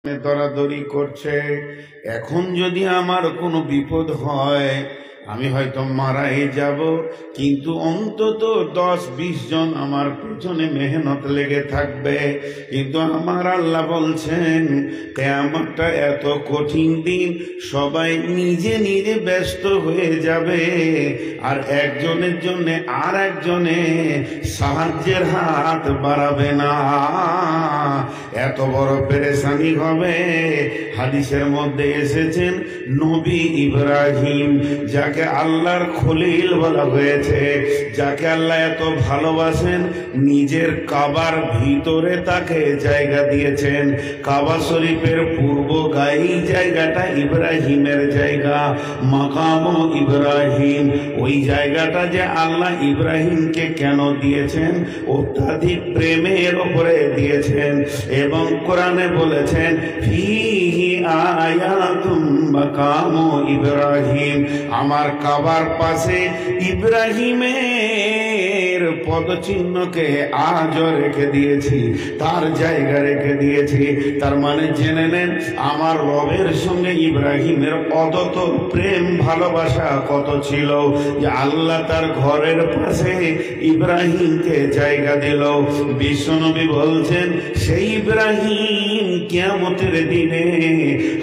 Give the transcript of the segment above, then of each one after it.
দরাদরি করছে। এখন যদি আমার কোনো বিপদ হয়, আমি হয়তো মারাই যাব, কিন্তু অন্তত 10-20 জন আমার পেছনে মেহনত লেগে থাকবে। কিন্তু আমার আল্লাহ বলছেন কিয়ামতটা এত কঠিন দিন, সবাই নিজে নিজে ব্যস্ত হয়ে যাবে, আর একজনের জন্য আর একজনে সাহায্যের হাত বাড়াবে না। এত বড় পেরেশানি হবে। হাদিসের মধ্যে এসেছেন নবী ইব্রাহিম, যাকে আল্লাহর খলিল বলা হয়েছে, যাকে আল্লাহ এত ভালোবাসেন, নিজের কাবার ভিতরে তাকে জায়গা দিয়েছেন। কাবা শরীফের পূর্ব গায়ে জায়গাটা ইব্রাহিমের জায়গা, মাকাম ইব্রাহিম। ওই জায়গাটা যে আল্লাহ ইব্রাহিমকে কেন দিয়েছেন? অত্যাধিক প্রেমের ওপরে দিয়েছেন। এবং কোরআনে বলেছেন ফিহি আয়াতুম মাকাম ইব্রাহিম, আমার কাবার পাশে ইব্রাহিমের পদচিহ্নকে আজও রেখে দিয়েছি, তার জায়গা রেখে দিয়েছি। তার মানে জেনে নেন আমার রবের সঙ্গে ইব্রাহিমের অতত প্রেম ভালোবাসা কত ছিল, যে আল্লাহ তার ঘরের পাশে ইব্রাহিমকে জায়গা দিল। বিশ্বনবী বলছেন সেই ইব্রাহিম কিয়ামতের দিনে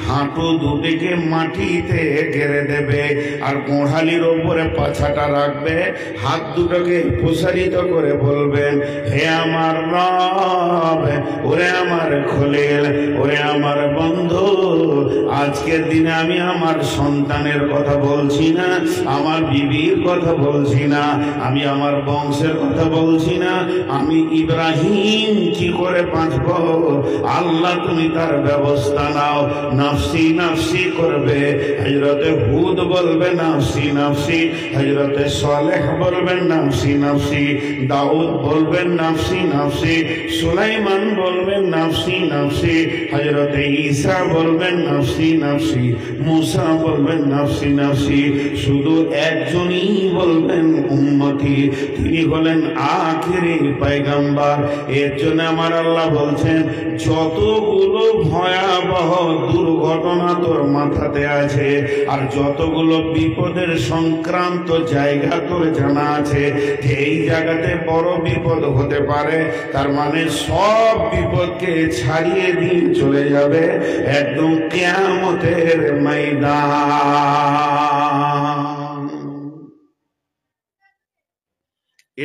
হাঁটু দুটিকে মাটিতে গেড়ে দেবে, আর গোড়ালির ওপরে পাছাটা রাখবে, হাত দুটোকে প্রসারিত করে বলবেন হে আমার রব, ওরে আমার খলিল, ওরে আমার বন্ধু, আজকের দিনে আমি আমার সন্তানের কথা বলছি না, আমার বিবির কথা বলছি না, আমি আমার বংশের কথা বলছি না, আমি ইব্রাহিম কি করে বাঁচব? আল্লাহ তুমি তার ব্যবস্থা নাও। নাফসি নাফসি করবে, হযরতে হুদ বলবে নাফসি নাফসি, হযরতে সালেহ বলবেন নাফসি নাফসি, দাউদ বলবেন নাফসি নাফসি, সুলাইমান বলবেন নাফসি নাফসি, হযরতে ঈসা বলবেন নাফসি নাফসি, মুসা বলবেন নাফসি নাফসি। শুধু একজনই বলবেন উম্মতি, তিনি হলেন আখিরি পয়গম্বর। এর জন্য আমার আল্লাহ বলছেন যতগুলো ভয়াবহ দুর্ঘটনা তোর মাথাতে আছে, আর যতগুলো বিপদের সংক্রান্ত জায়গা তোর জানা আছে যে এই জায়গাতে বড় বিপদ হতে পারে, তার মানে সব বিপদকে ছাড়িয়ে দিন চলে যাবে একদম কিয়ামতের ময়দান।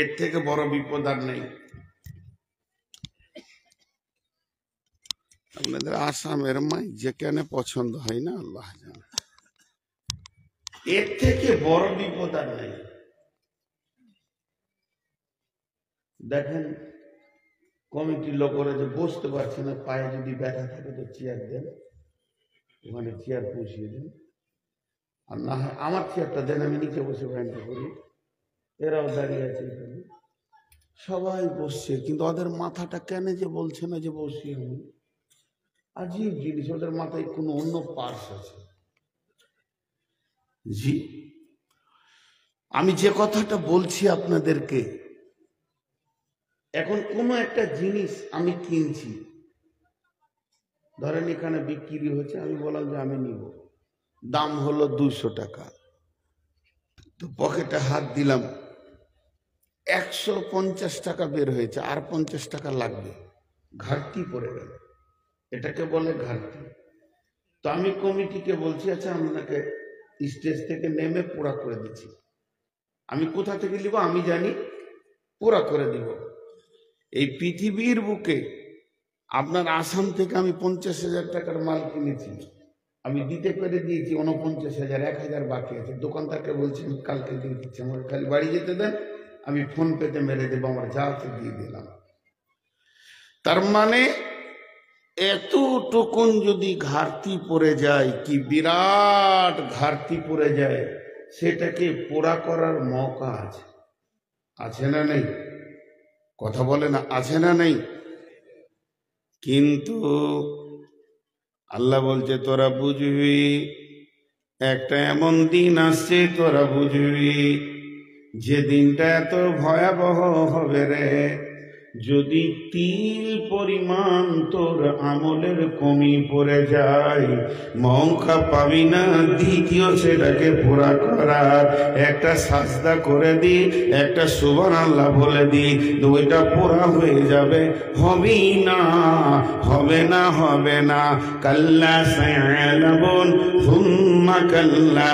এর থেকে বড় বিপদ আর নেই। আপনাদের আসামের মাই যেখানে পছন্দ হয় না আল্লাহ জানে, এর থেকে বড় বিপদ আর নেই। দেখেন কমিটির লোকেরা যে বসতে পারছে না, পায়ে যদি ব্যথা থাকে তো চেয়ার দেন, ওখানে চেয়ার বসিয়ে দেন, আর না হয় আমার চেয়ারটা দেন, আমি নিচে বসে ব্যায়ামটা করি। এরাও দাঁড়িয়ে আছে এখানে, সবাই বসছে, কিন্তু ওদের মাথাটা কেন যে বলছে না যে বসি আমি? আজীব জিনিস, ওদের মাথায় কোনো অন্য পার্স আছে। জি, আমি যে কথাটা বলছি আপনাদেরকে, এখন কোনো একটা জিনিস আমি কিনছি, ধরেন এখানে বিক্রি হচ্ছে, আমি বললাম যে আমি নিব, দাম হলো 200 টাকা, তো পকেটে হাত দিলাম, 150 টাকা বের হয়েছে, আর 50 টাকা লাগবে, ঘাটতি পড়ে গেল, এটাকে বলে ঘাটতি। তো আমি কমিটিকে বলছি আচ্ছা আপনাকে স্টেজ থেকে নেমে পুরা করে দিচ্ছি, আমি কোথা থেকে নিব আমি জানি, পুরা করে দিব। এই পৃথিবীর বুকে আপনার আসাম থেকে আমি 50,000 টাকার মাল কিনেছি, আমি দিতে পেরে দিয়েছি 49,000, 1,000 বাকি আছে। দোকানদারকে বলছি আমি কালকে দিয়ে দিচ্ছি, আমাকে খালি বাড়ি যেতে দেন, আমি ফোন পেতে মেরে দেবো, আমার যা আছে দিয়ে দিলাম। তার মানে এতটুকুন যদি ঘাটতি পড়ে যায়, কি বিরাট ঘাটতি পড়ে যায়, সেটাকে পুরা করার মৌকা আছে, আছে না নেই? কথা বলে না, আছে না নেই? কিন্তু আল্লাহ বলছে তোরা বুঝবি, একটা এমন দিন আসছে তোরা বুঝবি, যে দিনটা এত ভয়াবহ হবে রে, যদি তিল পরিমাণ তোর আমলের কমি পড়ে যায়, মৌকা পাবি না দ্বিতীয় সেটাকে পুরা করার। একটা সাজদা করে দি, একটা সুবহানাল্লাহ বলে দি, দুইটা পুরা হয়ে যাবে। হবেই না, হবে না, হবে না। কাল্লা সায়ালামুন সুম্মা কাল্লা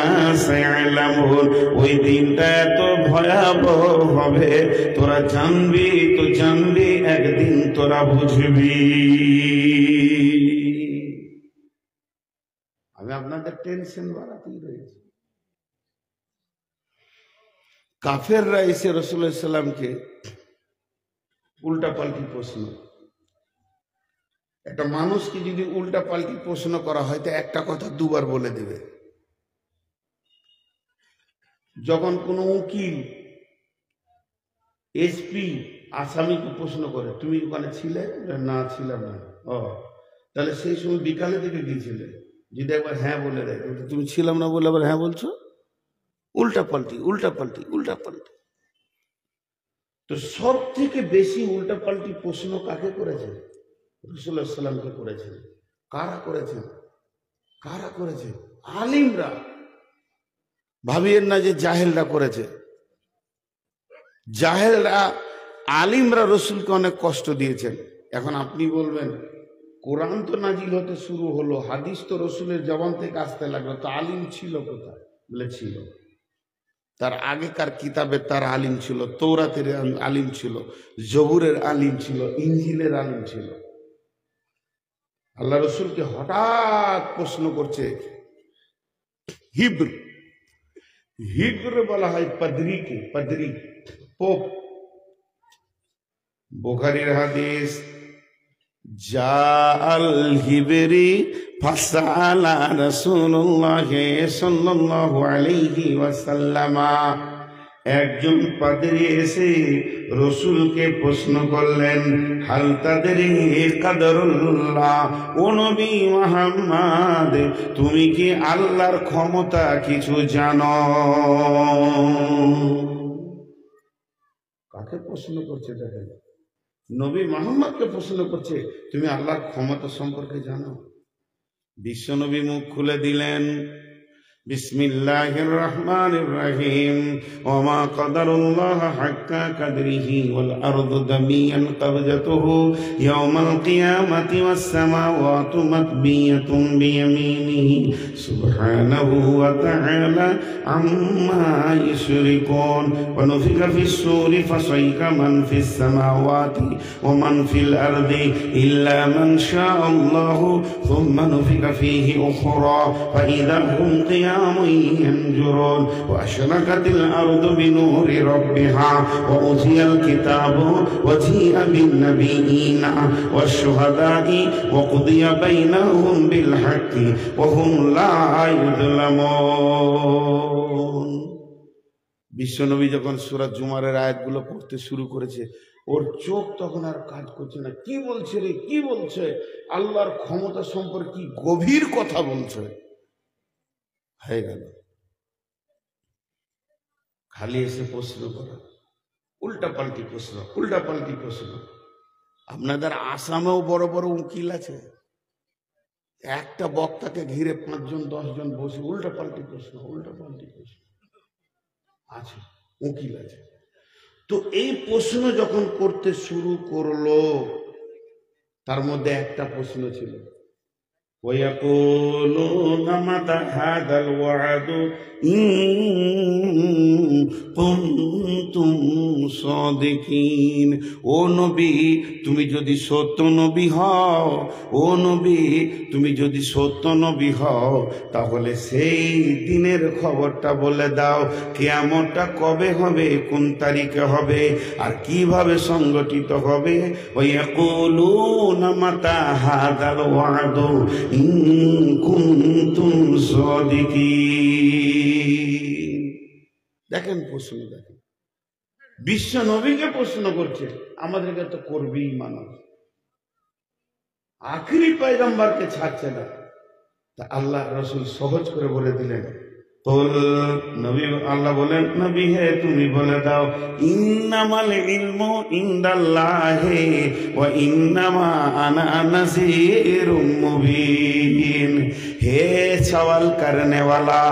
সায়ালামুন, ওই দিনটা এত ভয়াবহ হবে, তোরা জানবি তো জানবি, একদিন তোরা বুঝবি। আমি আপনাদের টেনশন বাড়াতেই রয়েছি। কাফেররা এসে রাসূলুল্লাহ সাল্লাল্লাহু আলাইহি ওয়াসাল্লামকে উল্টা পাল্টি প্রশ্ন, একটা মানুষকে যদি উল্টা পাল্টি প্রশ্ন করা হয় তো একটা কথা দুবার বলে দেবে। যখন কোনো উকিল এসপি আসামিকে প্রশ্ন করে, তুমি ওখানে ছিলে? না, ছিলাম না। ও, তাহলে সেই সময় বিকালে থেকে গিয়েছিলে? যদি একবার হ্যাঁ বলে দেয়, তুমি ছিলাম না বলে আবার হ্যাঁ বলছো। উল্টা পাল্টি, উল্টা পাল্টি, উল্টা পাল্টি। তো সব থেকে বেশি উল্টা পাল্টি প্রশ্ন কাকে করেছে? রাসূলুল্লাহ সাল্লাল্লাহু আলাইহি ওয়াসাল্লামকে করেছেন। কারা করেছেন? কারা করেছে? আলিমরা। ভাবিয়েন না যে জাহেলরা করেছে। জাহেলরা, আলিমরা রসুলকে অনেক কষ্ট দিয়েছেন। এখন আপনি বলবেন কোরআন তো নাজিল হতে শুরু হলো, হাদিস তো রসুলের জবান থেকে আসতে লাগলো, তো আলিম ছিল কোথায়? বলে ছিল। তার আগেকার কিতাবে তার আলিম ছিল, তৌরাতের আলিম ছিল, জবুরের আলিম ছিল, ইনজিলের আলিম ছিল। আল্লাহ রসুলকে হঠাৎ প্রশ্ন করছে হিব্রু, হিব্রু বলা হয় পাদ্রীকে, পাদ্রী পোপ। বুখারীর হাদিস, জাআল হিবরি ফাসালা রাসূলুল্লাহ সাল্লাল্লাহু আলাইহি ওয়াসাল্লাম, একজন পাদ্রী এসে রসুলকে প্রশ্ন করলেন, হাল তাদরি কাদরুল্লাহ, ও নবী মুহাম্মদ, তুমি কি আল্লাহর ক্ষমতা কিছু জানো? কাকে প্রশ্ন করছে? দেখেন, নবী মুহাম্মদকে প্রশ্ন করছে, তুমি আল্লাহর ক্ষমতা সম্পর্কে জানো? বিশ্বনবী মুখ খুলে দিলেন, বিসমিল্লাহির রহমানির রহিম, ওমা কদরুল্লাহ হাক্কা কদরিহি ওয়াল আরদু দামিয়ান কবজাতুহু ইয়াওমাল কিয়ামাতি ওয়াস সামাওয়াতু মাতবিয়াতুন বিয়ামিনিহি সুবহানাহু ওয়া তাআলা আম্মা ইউশরিকুন, ওয়া নুফিখা ফিস সূরি ফাসাইকা মান ফিস সামাওয়াতি ওয়া মান ফিল আরদি ইল্লা মান শাআল্লাহু সুম্মা নুফিখা ফীহি উখরা ফাইযা হুম ينظرون وأشرقت الأرض بنور ربها وأوتي الكتاب وجيء بالنبيين والشهداء وقضي بينهم بالحق وهم لا يظلمون। বিশ্বনবী যখন সূরা জুমারের আয়াতগুলো পড়তে শুরু করেছে, ওর চোখ তখন আর কাজ করছে না। কি বলছে রে, কি বলছে? আল্লাহর ক্ষমতা সম্পর্কে কি গভীর কথা বলছে। হয়ে গেল খালি এসে প্রশ্ন করা, উল্টা পাল্টি প্রশ্ন, উল্টা পাল্টি প্রশ্ন। আপনাদের আসামেও বড় বড় উকিল আছে, একটা বক্তাকে ঘিরে 5 জন 10 জন বসে উল্টা পাল্টি প্রশ্ন, উল্টা পাল্টি প্রশ্ন আছে, উকিল আছে। তো এই প্রশ্ন যখন করতে শুরু করলো, তার মধ্যে একটা প্রশ্ন ছিল, ويقولون متى هذا الوعد إن كنتم صادقين। ও নবী, তুমি যদি সত্য নবী হও, ও নবী, তুমি যদি সত্য নবী হও, তাহলে সেই দিনের খবরটা বলে দাও। কিয়ামতটা কবে হবে, কোন তারিখে হবে, আর কিভাবে সংগঠিত হবে। ওয়ায়াকুলুনা মাতা হাযাল ওয়াদু ইন কুনতুম সাদিকিন। দেখেন প্রশ্ন, দেখেন বিশ্ব নবীকে প্রশ্ন করছে, আমাদেরকে তো করবেই মানুষ, আখেরি পয়গম্বরকে ছাড়ছে না। তা আল্লাহ রসুল সহজ করে বলে দিলেন, নবী আল্লাহ বলেন নবী হে তুমি বলে দাও ইন্নামাল ইলমু ইনদাল্লাহি ওয়া ইন্নামা আনা নাযীরুম মুবিন। হে সওয়াল করনে ওয়ালা,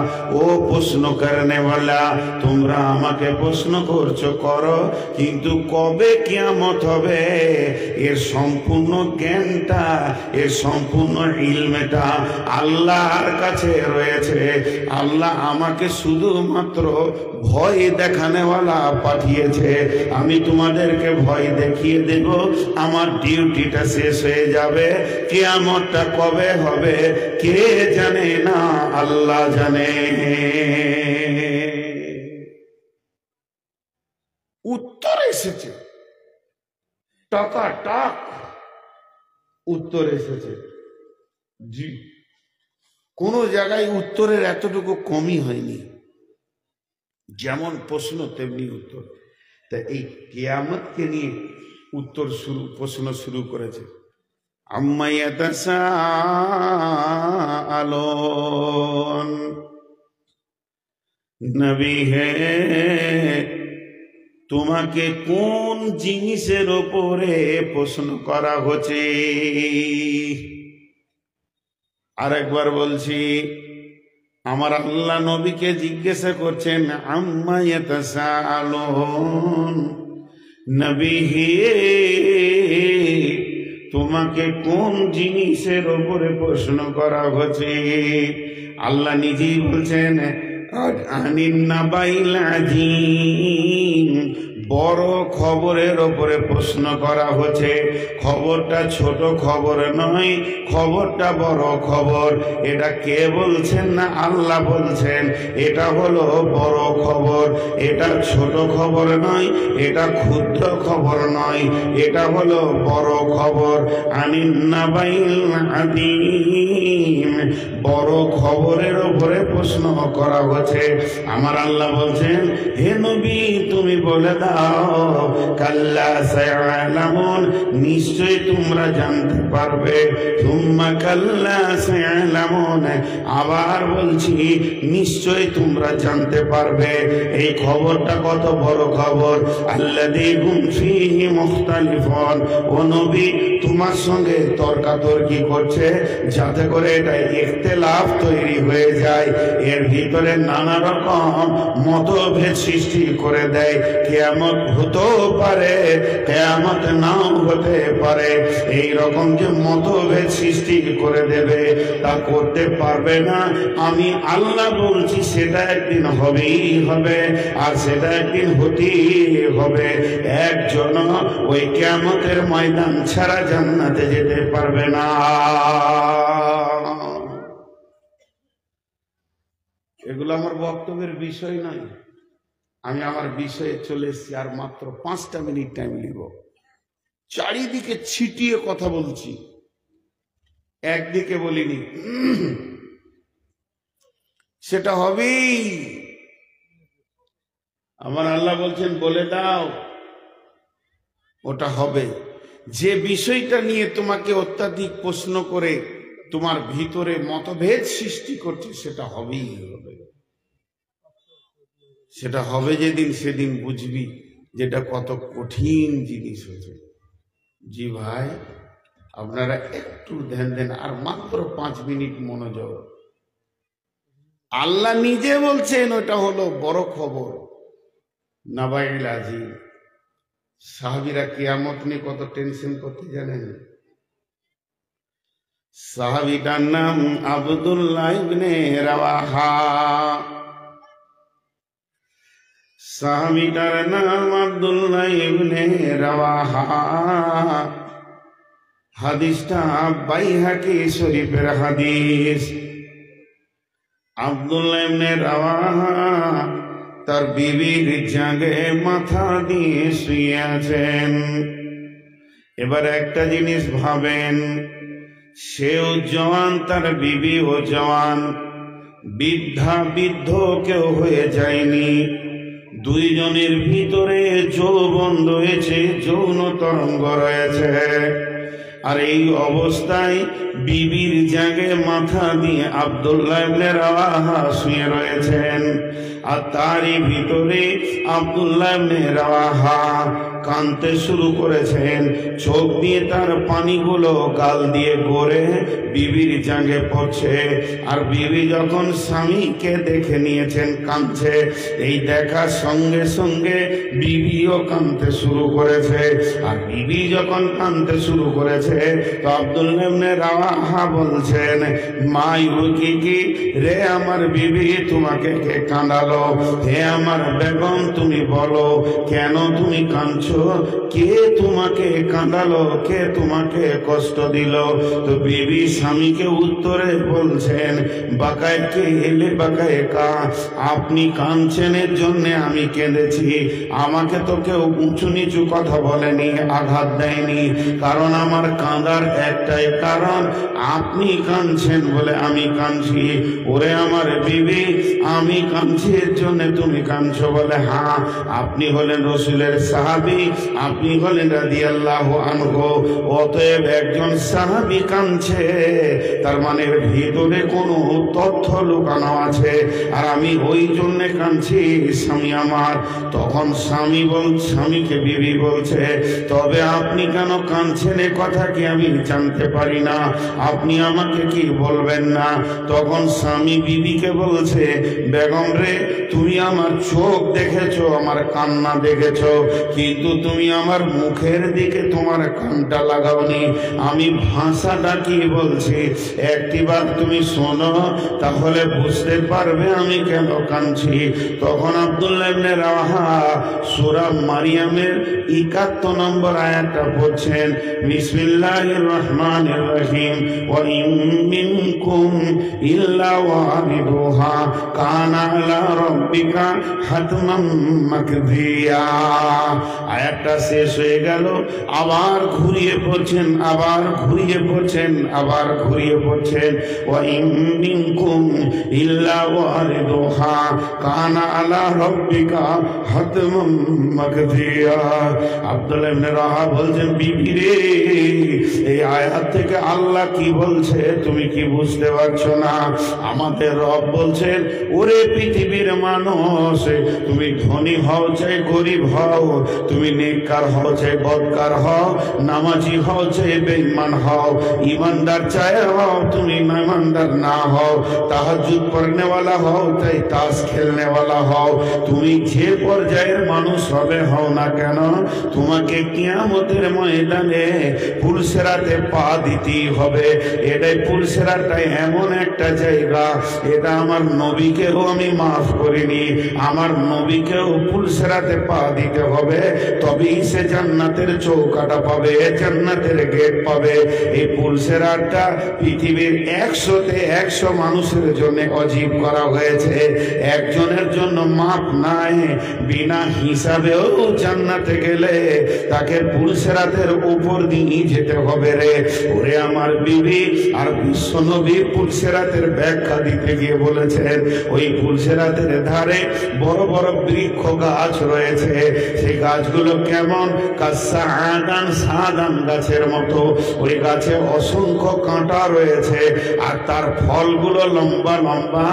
ও প্রশ্ন করনে ওয়ালা, তোমরা আমাকে প্রশ্ন করছো করো, কিন্তু কবে কিয়ামত হবে এর সম্পূর্ণ জ্ঞানটা, এর সম্পূর্ণ ইলমটা আল্লাহর কাছে রয়েছে। আল্লাহ আমাকে শুধুমাত্র ভয় দেখানেওয়ালা পাঠিয়েছে। আমি তোমাদেরকে ভয় দেখিয়ে দেব, আমার ডিউটিটা শেষ হয়ে যাবে। কিয়ামতটা কবে হবে কে জানে না, আল্লাহ জানে। উত্তর এসেছে, টাকা উত্তর এসেছে। জি, কোন জায়গায় উত্তরের এতটুকু কমই হয়নি। যেমন প্রশ্ন তেমনি উত্তর। তা এই কিয়ামতকে নিয়ে প্রশ্ন শুরু করেছে। আম্মা ইয়াতাসাআলুন, নবী হে তোমাকে কোন জিনিসের উপরে প্রশ্ন করা হচ্ছে? আরেকবার বলছি, আমার আল্লাহ নবীকে জিজ্ঞাসা করছেন আম্মা ইয়াতাসাআলুন, নবী হে তোমাকে কোন জিনিসের উপরে প্রশ্ন করা হচ্ছে? আল্লাহ নিজেই বলছেন আনিন নাবাইল আযীম, বড় খবরের ওপরে প্রশ্ন করা হচ্ছে। খবরটা ছোট খবর নয়, খবরটা বড় খবর। এটা কে বলছেন না আল্লাহ বলছেন। এটা হলো বড় খবর, এটা ছোট খবর নয়, এটা ক্ষুদ্র খবর নয়, এটা হলো বড় খবর। আনিন নাবাইল আযীম, বড় খবরের ওপরে প্রশ্ন করা হচ্ছে। আমার আল্লাহ বলছেন হে নবী তুমি বলে দাও কাল্লা সায়ালামুন, নিশ্চয় তোমরা জানতে পারবে। সুম্মা কাল্লা সায়ালামুন, আবার বলছি নিশ্চয় তোমরা জানতে পারবে। এই খবরটা কত বড় খবর। আল্লাযী হুম ফীহি মুখতালিফুন, ও নবী তোমার সঙ্গে তর্কাতর্কি করছে যাতে করে এটা ইখতিলাফ তৈরি হয়ে যায়, এর ভিতরে নানা রকম মতভেদ সৃষ্টি করে দেয়। কিয়ামত হতেও পারে, কিয়ামত নাও হতে পারে। এই রকম যে মতভেদ সৃষ্টি করে দেবে তা করতে পারবে না। আমি আল্লাহ বলছি সেটা একদিন হবেই হবে, আর সেটা একদিন হতেই হবে। একজন ওই কিয়ামতের ময়দান ছাড়া জান্নাতে যেতে পারবে না। এগুলো আমার বক্তব্যের বিষয় নয়। আমি আমার বিষয়ে চলে এসেছি, আর মাত্র 5টা মিনিট টাইম নিব। চারিদিকে ছিটিয়ে কথা বলছি, একদিকে বলিনি। সেটা হবেই। আমার আল্লাহ বলছেন বলে দাও ওটা হবে। যে বিষয়টা নিয়ে তোমাকে অত্যাধিক প্রশ্ন করে তোমার ভিতরে মতভেদ সৃষ্টি করছে সেটা হবেই হবে। সেটা হবে যেদিন, সেদিন বুঝবি যেটা কত কঠিন জিনিস হয়েছে। জি ভাই, আপনারা একটু ধ্যান দেন, আর মাত্র 5 মিনিট মনোযোগ। আল্লাহ নিজে বলছেন ওটা হলো বড় খবর, নাবাইল আযীম। সাহাবীরা কিয়ামত নিয়ে কত টেনশন করতে জানেন? সাহাবীটার নাম আব্দুল্লাহ ইবনে রাওয়াহা। সাহাবীটার নাম আব্দুল্লাহ ইবনে রাওয়াহা। হাদিসটা বাইহাকি শরীফের হাদিস। আব্দুল্লাহ ইবনে রাওয়াহা তার বিবির জাগে মাথা দিয়ে শুয়ে আছেন। এবার একটা জিনিস ভাবেন, সেও জওয়ান, তার বিবিও জওয়ান, বৃদ্ধ কেউ হয়ে যায়নি। দুইজনের ভিতরে যৌবন রয়েছে, যৌন তরঙ্গ রয়েছে। আর এই অবস্থায় বিবির জাগে মাথা দিয়ে আব্দুল্লাহ ইবনে রাওয়াহা শুয়ে রয়েছেন। আর তারই ভিতরে আব্দুল্লাহ ইবনে রাওয়াহা কাঁদতে শুরু করেছেন। চোখ দিয়ে তার পানিগুলো গাল দিয়ে গড়ে বিবির জাগে পড়ছে। আর বিবি যখন স্বামীকে দেখে নিয়েছেন কাঁদছে, এই দেখার সঙ্গে সঙ্গে বিবিও কাঁদতে শুরু করেছে। আর বিবি যখন কাঁদতে শুরু করেছে তো আব্দুল্লাহ ইবনে রাওয়াহা বলছেন, মা ইউকি রে আমার বিবি, তোমাকে কে কাঁদালো? হে আমার বেগম, তুমি বলো কেন তুমি কাঁদছো? কে তোমাকে কাঁদালো? কে তোমাকে কষ্ট দিল? তো বিবি স্বামীকে উত্তরে বলছেন, বাকায় কে এলে বাকায় কা, আপনি কাঁদছেন এর জন্য আমি কেঁদেছি। আমাকে তো কেউ উঁচু নিচু কথা বলেনি, আঘাত দেয়নি, কারণ আমার কাঁদার একটাই কারণ, আপনি কাঁদছেন বলে আমি কাঁদছি। ওরে আমার বিবি, আমি কাঁদছি এর জন্য তুমি কাঁদছো বলে? হ্যাঁ, আপনি হলেন রাসূলের সাহাবী, আপনি হলেন রাদিয়াল্লাহু আনহু। অতএব একজন সাহাবী কাঁদছে, তার মানে ভিতরে কোনো তথ্য লুকানো আছে, আর আমি ওই জন্য কাঁদছি স্বামী আমার। তখন স্বামীকে বিবি বলছে, তবে আপনি কেন কাঁদছেন এ কথা কি আমি জানতে পারি না? আপনি আমাকে কি বলবেন না? তখন স্বামী বিবিকে বলছে, বেগম রে, তুমি আমার চোখ দেখেছো, আমার কান্না দেখেছো, কিন্তু তুমি আমার মুখের দিকে তোমার কানটা লাগাওনি। আমি ভাষাটা কি বলছি একটিবার তুমি শোনো, তাহলে বুঝতে পারবে আমি কেন কাঁদছি। তখন আব্দুল্লাহ ইবনে রাওয়াহা সূরা মারিয়ামের ৭১ নম্বর আয়াতটা পড়ছেন, বিসমিল্লাহির রহমানির রহিম, ওয়া ইন মিনকুম ইল্লা ওয়ারিদুহা কানা আলা রাব্বিকা হাতমান মাকদিয়া। আয়াতটা শেষ হয়ে গেল, আবার ঘুরিয়ে পড়ছেন, আবার ঘুরিয়ে পড়ছেন, আবার ঘুরিয়ে পড়ছেন, ওয়া ইন মিনকুম ইল্লা ওয়ারিদুহা কানা আলা রাব্বিকা হাতমান মাকদিয়া। আব্দুল্লাহ ইবনে রাওয়াহা বলছেন, বিবি রে, এই আয়াত থেকে আল্লাহ কি বলছে তুমি কি বুঝতে পারছো না? আমাদের রব বলছেন, ওরে পৃথিবীর মানুষ, তুমি ধনী হও চাই গরিব হও, তুমি নেককার হও চাই বদকার হও, নামাজি হও চাই বেঈমান হও, ইমানদার চাই হও তুমি ইমানদার না হও, তাহাজ্জুদ পড়নেওয়ালা হও চাই তাস খেলনেওয়ালা হও, তুমি যে পর্যায়ের মানুষ হবে হও না কেন, তোমাকে কিয়ামতের ময়দানে পুলসেরাতে পা দিতেই হবে। এটাই পুলসেরাটাই এমন একটা জায়গা, এটা আমার নবীকেও আমি মাফ করিনি, আমার নবীকেও পুলসেরাতে পা দিতে হবে, তবেই সে জান্নাতের চৌকাটা পাবে, জান্নাতের গেট পাবে। এই পুলসেরাটা পৃথিবীর 100তে 100 মানুষের জন্য অজীব করা হয়েছে, একজনের জন্য মাপ নাই। বিনা হিসাবেও জান্নাতে গেলে তাকে পুলসেরাতের উপর দিয়ে যেতে হবে রে। ওরে আমার বিবি, আর বিশ্বনবী পুলসেরাতের ব্যাখ্যা দিতে গিয়ে বলেছেন, ওই পুলসেরাতের ধারে বড় বড় বৃক্ষ গাছ রয়েছে, সেই গাছগুলো কেমন? সাদান গাছের মতো, ওই গাছে অসংখ্য কাঁটা রয়েছে, আর তার ফলগুলো লম্বা লম্বা,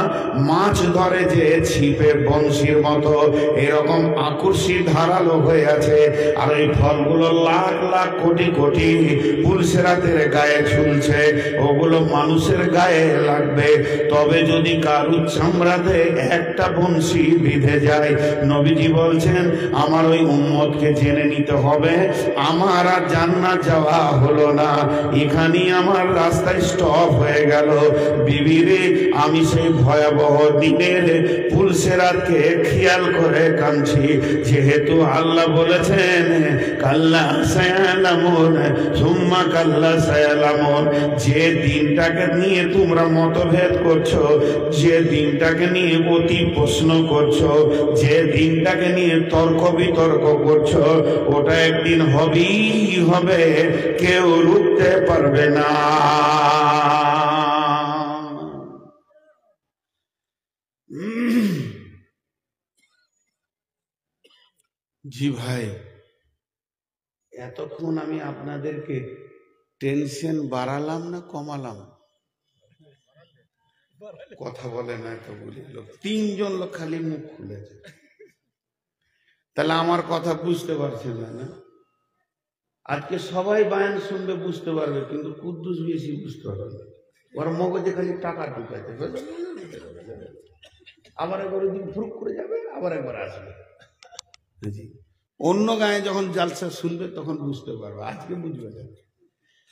মাছ ধরে যে ছিপে বংশীর মতো এরকম আকর্ষী ধারালো হয়ে আছে, আর ওই ফলগুলো লাখ লাখ কোটি কোটি পুলসেরাতের গায়ে ঝুলছে। ওগুলো মানুষের গায়ে লাগবে, তবে যদি কারু চামড়াতে একটা বংশী বিঁধে যায়, নবীজি বলছেন আমার ওই উম্মতকে জেনে নিতে হবে, আমার আর জান্নাত যাওয়া হলো না, এখানেই আমার রাস্তায় স্টপ হয়ে গেল। বিবিরে, আমি সেই ভয়াবহ দিনের পুলসেরাতকে খেয়াল করে কাঁদছি, যেহেতু আল্লাহ বলেছেন কাল্লা সায়ালামুন সুম্মা কাল্লা সায়ালামুন। যে দিনটাকে নিয়ে তোমরা মতভেদ করছো, যে দিনটাকে নিয়ে অতি প্রশ্ন করছো, যে দিনটাকে নিয়ে তর্ক বিতর্ক করছো, ওটা একদিন হবেই হবে, কেউ রুখতে পারবে না। জি ভাই, এতক্ষণ আমি আপনাদেরকে টেনশন বাড়ালাম না কমালাম? কথা বলে না তো বলি লোক, 3 জন লোক খালি মুখ খুলেছে। তাহলে আমার কথা বুঝতে পারছেন না? আজকে সবাই বায়ান শুনবে, বুঝতে পারবে, কিন্তু কুদ্দুস বেশি বুঝতে পারবে না। ওর মগজে খালি টাকা ঢুকাইতে, আবার একবার ওইদিন ফুরুক করে যাবে, আবার একবার আসবে। অন্য গায়ে যখন জালসা শুনবে তখন বুঝতে পারবে, আজকে বুঝবে না।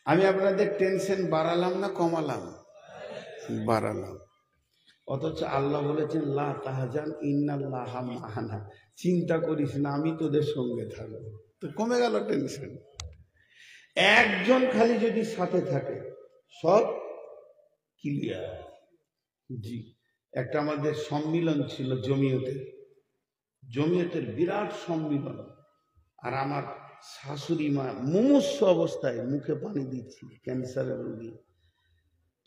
আমি আপনাদের টেনশন বাড়ালাম না কমালাম? বাড়ালাম। অথচ আল্লাহ বলেছেন লা তাহজান ইন্নাল্লাহা মা'ানা, চিন্তা করিস না, আমি তোদের সঙ্গে থাকবো। তো কমে গেল টেনশন। একজন খালি যদি সাথে থাকে সব ক্লিয়ার। জি, একটা আমাদের সম্মিলন ছিল জমিয়তের বিরাট সম্মিলন, আর আমার শাশুড়ি মা মুমূর্ষ অবস্থায় মুখে পানি দিচ্ছিল, ক্যান্সারের রোগী।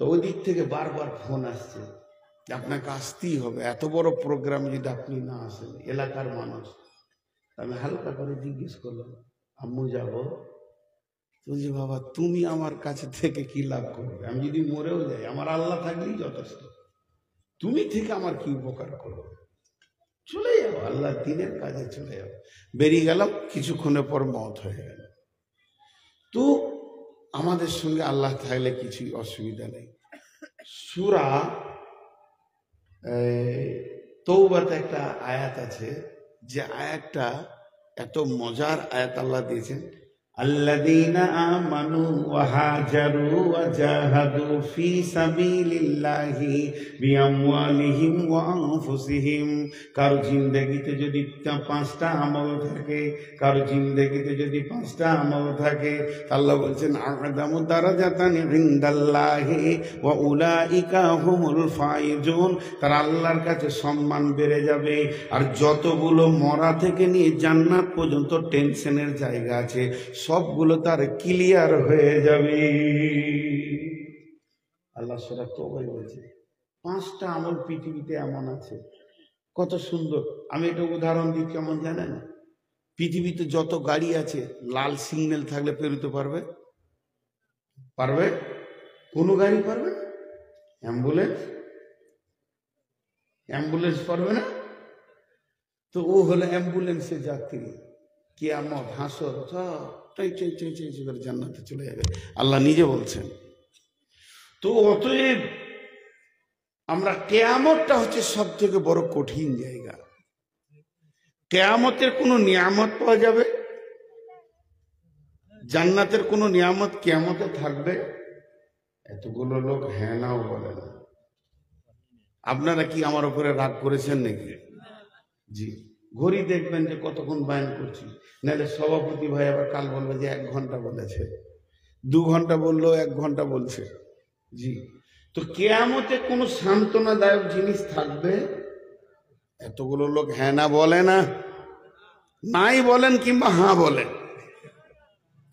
তো ওই দিক থেকে বারবার ফোন আসছে, আপনাকে আসতেই হবে, এত বড় প্রোগ্রাম যদি আপনি না আসেন, এলাকার মানুষ। আমি হালকা করে জিজ্ঞেস করলাম, আম্মু যাবো? বলছি বাবা তুমি আমার কাছে থেকে কি লাভ করবে? আমি যদি মরেও যাই, আমার আল্লাহ থাকলেই যথেষ্ট। তুমি থেকে আমার কি উপকার করবে? চলে যাও, আল্লাহ দিনের কাজে চলে যাও। বেরিয়ে গেলাম, কিছুক্ষণের পর মওত হয়ে গেল। তো আমাদের সঙ্গে আল্লাহ থাকলে কিছুই অসুবিধা নেই। সূরা তওবাতে একটা আয়াত আছে, যে আয়াতটা এত মজার আয়াত আল্লাহ দিয়েছেন, আল্লাযীনা আমানু ওয়া হাজারু ওয়া জাহাদু ফি সাবিলিল্লাহি বিআমওয়ালিহিম ওয়া আনফুসিহিম। কারো জিন্দেগিতে যদি 5টা আমল থাকে, কারো জিন্দেগিতে যদি 5টা আমল থাকে, আল্লাহ বলছেন আ'যামু দারাজাতান ইনদাল্লাহি ওয়া উলাইকা হুমুল ফাইজুন। তারা আল্লাহর কাছে সম্মান বেড়ে যাবে। আর যতগুলো মরা থেকে নিয়ে জান্নাত পর্যন্ত টেনশনের জায়গা আছে, সবগুলো তার ক্লিয়ার হয়ে যাবে। আল্লাহ সূরা তওবায় বলছে 5টা আমল পৃথিবীতে এমন আছে, কত সুন্দর। আমি এটা উদাহরণ দিই, কেমন জানেন? পৃথিবীতে যত গাড়ি আছে, লাল সিগন্যাল থাকলে পেরোতে পারবে? পারবে? কোন গাড়ি পারবে? অ্যাম্বুলেন্স পারবে না? তো ও হলো অ্যাম্বুলেন্সের যাত্রী। কিয়ামত, হাসর, সব জান্নাতে চলে যাবে, আল্লাহ নিজে বলছেন। তো অতএব আমরা, কিয়ামতটা হচ্ছে সব থেকে বড় কঠিন জায়গা। কিয়ামতের কোনো নিয়ামত পাওয়া যাবে? জান্নাতের কোনো নিয়ামত কিয়ামতে থাকবে? এতগুলো লোক হ্যাঁ নাও বলে না। আপনারা কি আমার উপরে রাগ করেছেন নাকি? জি, ঘড়ি দেখবেন যে কতক্ষণ বায়ান করছি, নাহলে সভাপতি ভাই আবার কাল বলবে যে 1 ঘন্টা বলেছে, 2 ঘন্টা বললো, 1 ঘন্টা বলছে। জি, তো কিয়ামতে কোনো সান্ত্বনাদায়ক জিনিস থাকবে? এতগুলো লোক হ্যাঁ না বলে না, নাই বলেন কিংবা হ্যাঁ বলেন,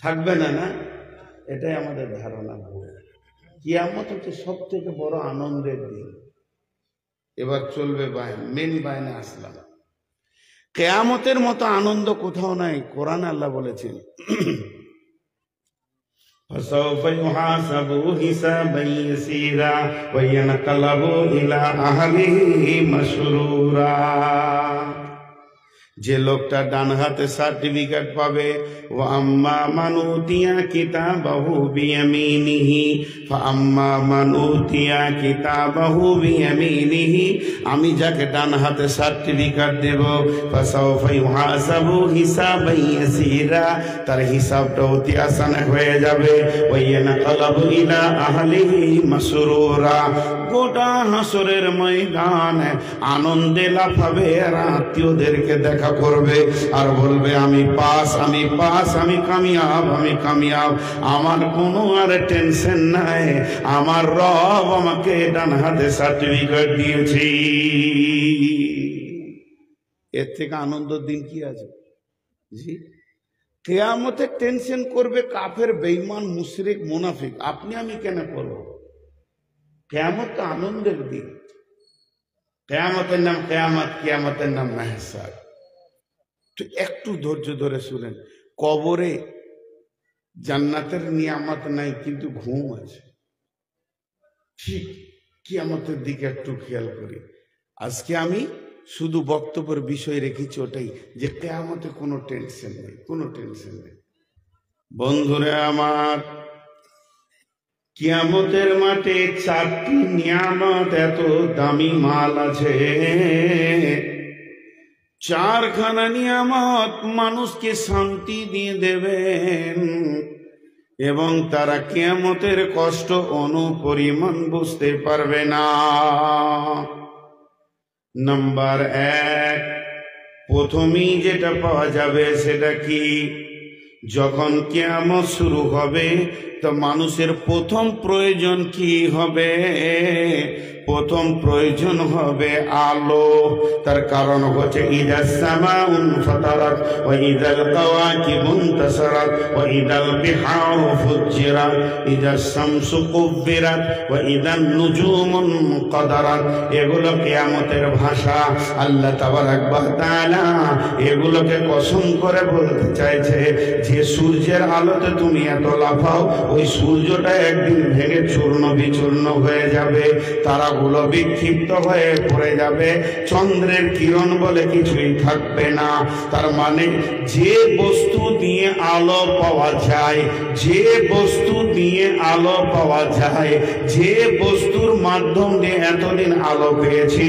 থাকবে না? না, এটাই আমাদের ধারণা ভুল। কিয়ামত হচ্ছে সব থেকে বড় আনন্দের দিন। এবার চলবে বায়ান, মেন বায়ানে আসলাম। কিয়ামতের মতো আনন্দ কোথাও নাই। কোরআন আল্লাহ বলেছেন فسوف يحاسب حسابا يسيرا وينقلب إلى أهله مسرورا। যে লোকটা ডান হাতে সার্টিফিকেট পাবে, ও আম্মা মান উতিয়া কিতাবাহু বিয়ামিনিহি ফাআম্মা মান উতিয়া কিতাবাহু বিয়ামিনিহি, আমি যাকে ডান হাতে সার্টিফিকেট দেব, ফাসাউফা ইউহাসাবু হিসাবান ইয়াসীরা, তার হিসাবটা অতি আসান হয়ে যাবে। ওয়া ইয়ানকালাবু ইলা আহলিহি মাসরুরা, গোটা হাসরের ময়দানে আনন্দে লাফাবে, আর আত্মীয়দেরকে দেখা করবে আর বলবে আমি পাস, আমি পাস, আমি কামিয়াব, আমি কামিয়াব, আমার কোনো আর টেনশন নাই, আমার রব আমাকে ডান হাতে সার্টিফিকেট দিয়েছি। এর থেকে আনন্দের দিন কি আছে? জি, কিয়ামতে টেনশন করবে কাফের, বেঈমান, মুশরিক, মুনাফিক। আপনি আমি কেন করব? কিয়ামত তো আনন্দের দিন। কিয়ামতের নাম কিয়ামত, কিয়ামতের নাম মাহশার। তো একটু ধৈর্য ধরে শুনেন। কবরে জান্নাতের নিয়ামত নাই, কিন্তু ঘুম আছে। ঠিক কিয়ামতের দিকে একটু খেয়াল করি। আজকে আমি শুধু বক্তব্যের বিষয় রেখেছি ওটাই, যে কিয়ামতে কোনো টেনশন নেই, কোনো টেনশন নেই। বন্ধুরা আমার, কিয়ামতের মাঠে 4টি নিয়ামত, এত দামি মাল আছে। 4খানা নিয়ামত মানুষকে শান্তি দিয়ে দেবেন, এবং তারা কিয়ামতের কষ্ট অনুপরিমাণ বুঝতে পারবে না। নাম্বার 1, প্রথমেই যেটা পাওয়া যাবে সেটা কি? যখন কিয়ামত শুরু হবে তো মানুষের প্রথম প্রয়োজন কি হবে? প্রথম প্রয়োজন হবে আলো। তার কারণ হচ্ছে ইদাস সামাউন ফাতারাত ওয়া ইদাল কাওয়াকিবুন তাসারাত ওয়া ইদাল বিহারু ফুজ্জিরাত ইদাস শামসু কুব্বিরাত ওয়া ইদান নুজুমুন মুকাদারাত। এগুলো কিয়ামতের ভাষা। আল্লাহ তাবারাক ওয়া তাআলা এগুলোকে কসম করে বলতে চাইছে যে সূর্যের আলোতে তুমি এত লাফাও, ওই সূর্যটা একদিন ভেঙে চূর্ণ বিচূর্ণ হয়ে যাবে, তারাগুলো বিক্ষিপ্ত হয়ে পড়ে যাবে, চন্দ্রের কিরণ বলে কিছুই থাকবে না। তার মানে যে বস্তু দিয়ে আলো পাওয়া যায়, যে বস্তু দিয়ে আলো পাওয়া যায়, যে বস্তুর মাধ্যম দিয়ে এতদিন আলো পেয়েছি,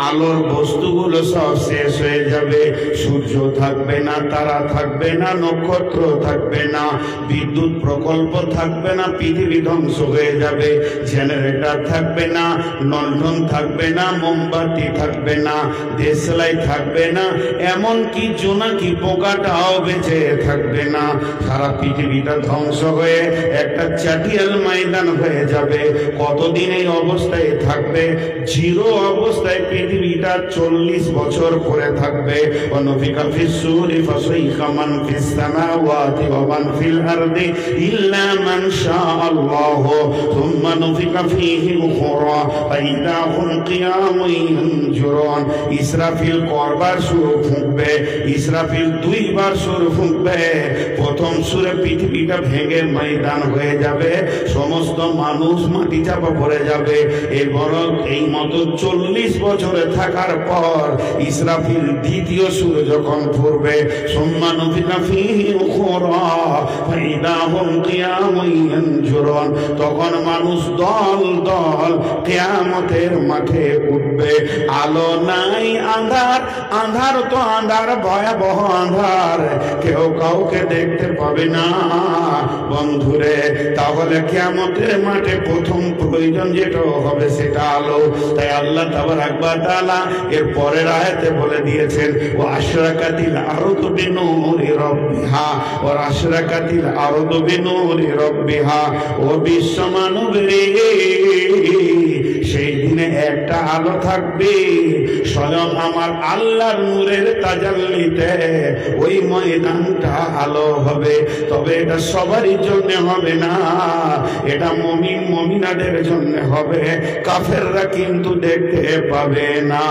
আলোর বস্তুগুলো সব শেষ হয়ে যাবে। সূর্য থাকবে না, তারা থাকবে না, নক্ষত্র থাকবে না, বিদ্যুৎ প্রকল্প থাকবে না, পৃথিবী ধ্বংস হয়ে যাবে। জেনারেটর থাকবে না, লন্ঠন থাকবে না, মোমবাতি থাকবে না, দেশলাই থাকবে না, এমনকি জোনাকি পোকাটাও বেঁচে থাকবে না। সারা পৃথিবীটা ধ্বংস হয়ে একটা চাটিয়াল ময়দান হয়ে যাবে। কতদিন এই অবস্থায় থাকবে? জিরো অবস্থায় পৃথিবীটা 40 বছর পরে থাকবে। ওয়ানুফিকা ফিস-সূরি ফাসাইকা মান ফিস-সামাওয়াতি ওয়া মান ফিল আরদি ইল্লা মান শাআল্লাহু সুম্মা নুফিকা ফীহি উখরা ফাইদা হুম কিয়ামুন ইয়ানজুরুন। ইসরাফিল করবার সুর ফুঁকবে, ইসরাফিল 2 বার সুর ফুঁকবে। প্রথম সুরে পৃথিবীটা ভেঙে ময়দান হয়ে যাবে, সমস্ত মানুষ মাটি চাপা পড়ে যাবে। এরপর এই মতো 40 বছরে থাকার পর ইসরাফিল দ্বিতীয় সুরে যখন ফুঁকবে, সুম্মা নুফিকা ফীহি উখরা ফাইদা হুম কিয়ামুন ইয়ানজুরুন, তখন মানুষ দল দল কিয়ামতের মাঠে উঠবে। আলো নাই, আঁধার, আঁধার তো আঁধার, ভয়াবহ আঁধার, কেউ কাউকে দেখতে পাবে না। বন্ধুরে, তাহলে কিয়ামতের মাঠে প্রথম প্রয়োজন যেটা হবে সেটা আলো। তাই আল্লাহ তাবারাক ওয়া তাআলা এর পরের আয়াতে বলে দিয়েছেন, ওয়া আশরাকাতিল আরদু বিনূরি রাব্বিহা ওয়া আশরাকাতিল আরদু বিনূরি রাব্বিহা। ও বিশ্ব মানব রে, সেই দিনে একটা আলো থাকবে, স্বয়ং আমার আল্লাহর নূরের তাজাল্লিতে ওই ময়দানটা আলো হবে। তবে এটা সবারই জন্য হবে না, এটা মুমিন মুমিনাদের জন্য হবে, কাফেররা কিন্তু দেখতে পাবে না।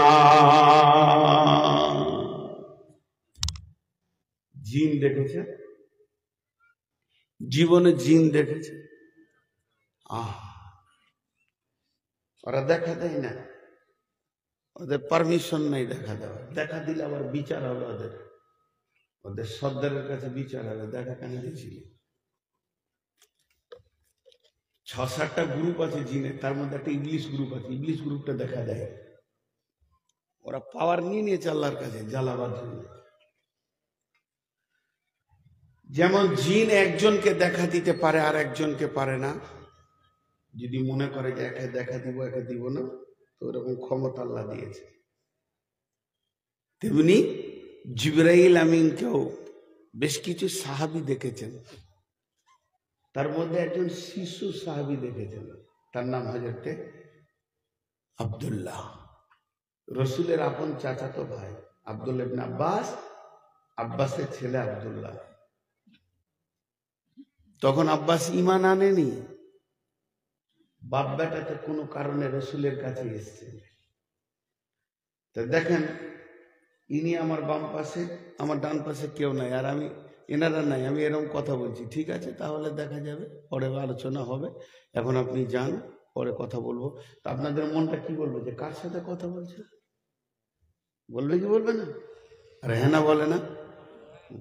জিন দেখেছে? জীবনে জিন দেখেছে? ওরা দেখা দেয় না, ওদের পারমিশন নেই দেখা দেওয়ার। দেখা দিলে আবার বিচার হবে, ওদের ওদের সর্দারের কাছে বিচার হবে, দেখা কেন দিয়েছিলি। 6-7টা গ্রুপ আছে জিনের, তার মধ্যে একটা ইংলিশ গ্রুপ আছে, ইংলিশ গ্রুপটা দেখা দেয়। ওরা পাওয়ার নিয়ে নিয়েছে আল্লাহর কাছে জ্বালাবার জন্য। যেমন জিন একজনকে দেখা দিতে পারে আর একজনকে পারে না, যদি মনে করে যে একে দেখা দিব একে দিব না, তো ওরকম ক্ষমতা আল্লাহ দিয়েছে। তেমনি জিবরাইল আমিনকেও বেশ কিছু সাহাবী দেখেছেন, তার মধ্যে একজন শিশু সাহাবী দেখেছেন, তার নাম হযরতে আব্দুল্লাহ, রসুলের আপন চাচাতো ভাই। আব্দুল্লাহ ইবনে আব্বাস, আব্বাসের ছেলে আব্দুল্লাহ। তখন আব্বাস ঈমান আনেনি, বাপ বেটাতে কোনো কারণে রসুলের কাছে এসছে। তো দেখেন, ইনি আমার বাম পাশে, আমার ডান পাশে কেউ নাই, আর আমি এনারা নাই, আমি এরকম কথা বলছি। ঠিক আছে, তাহলে দেখা যাবে, পরে আলোচনা হবে। এখন আপনি যান, পরে কথা বলবো। তা আপনাদের মনটা কি বলবে যে কার সাথে কথা বলছে? বলবে কি বলবে না? আর হ্যাঁ না বলে না,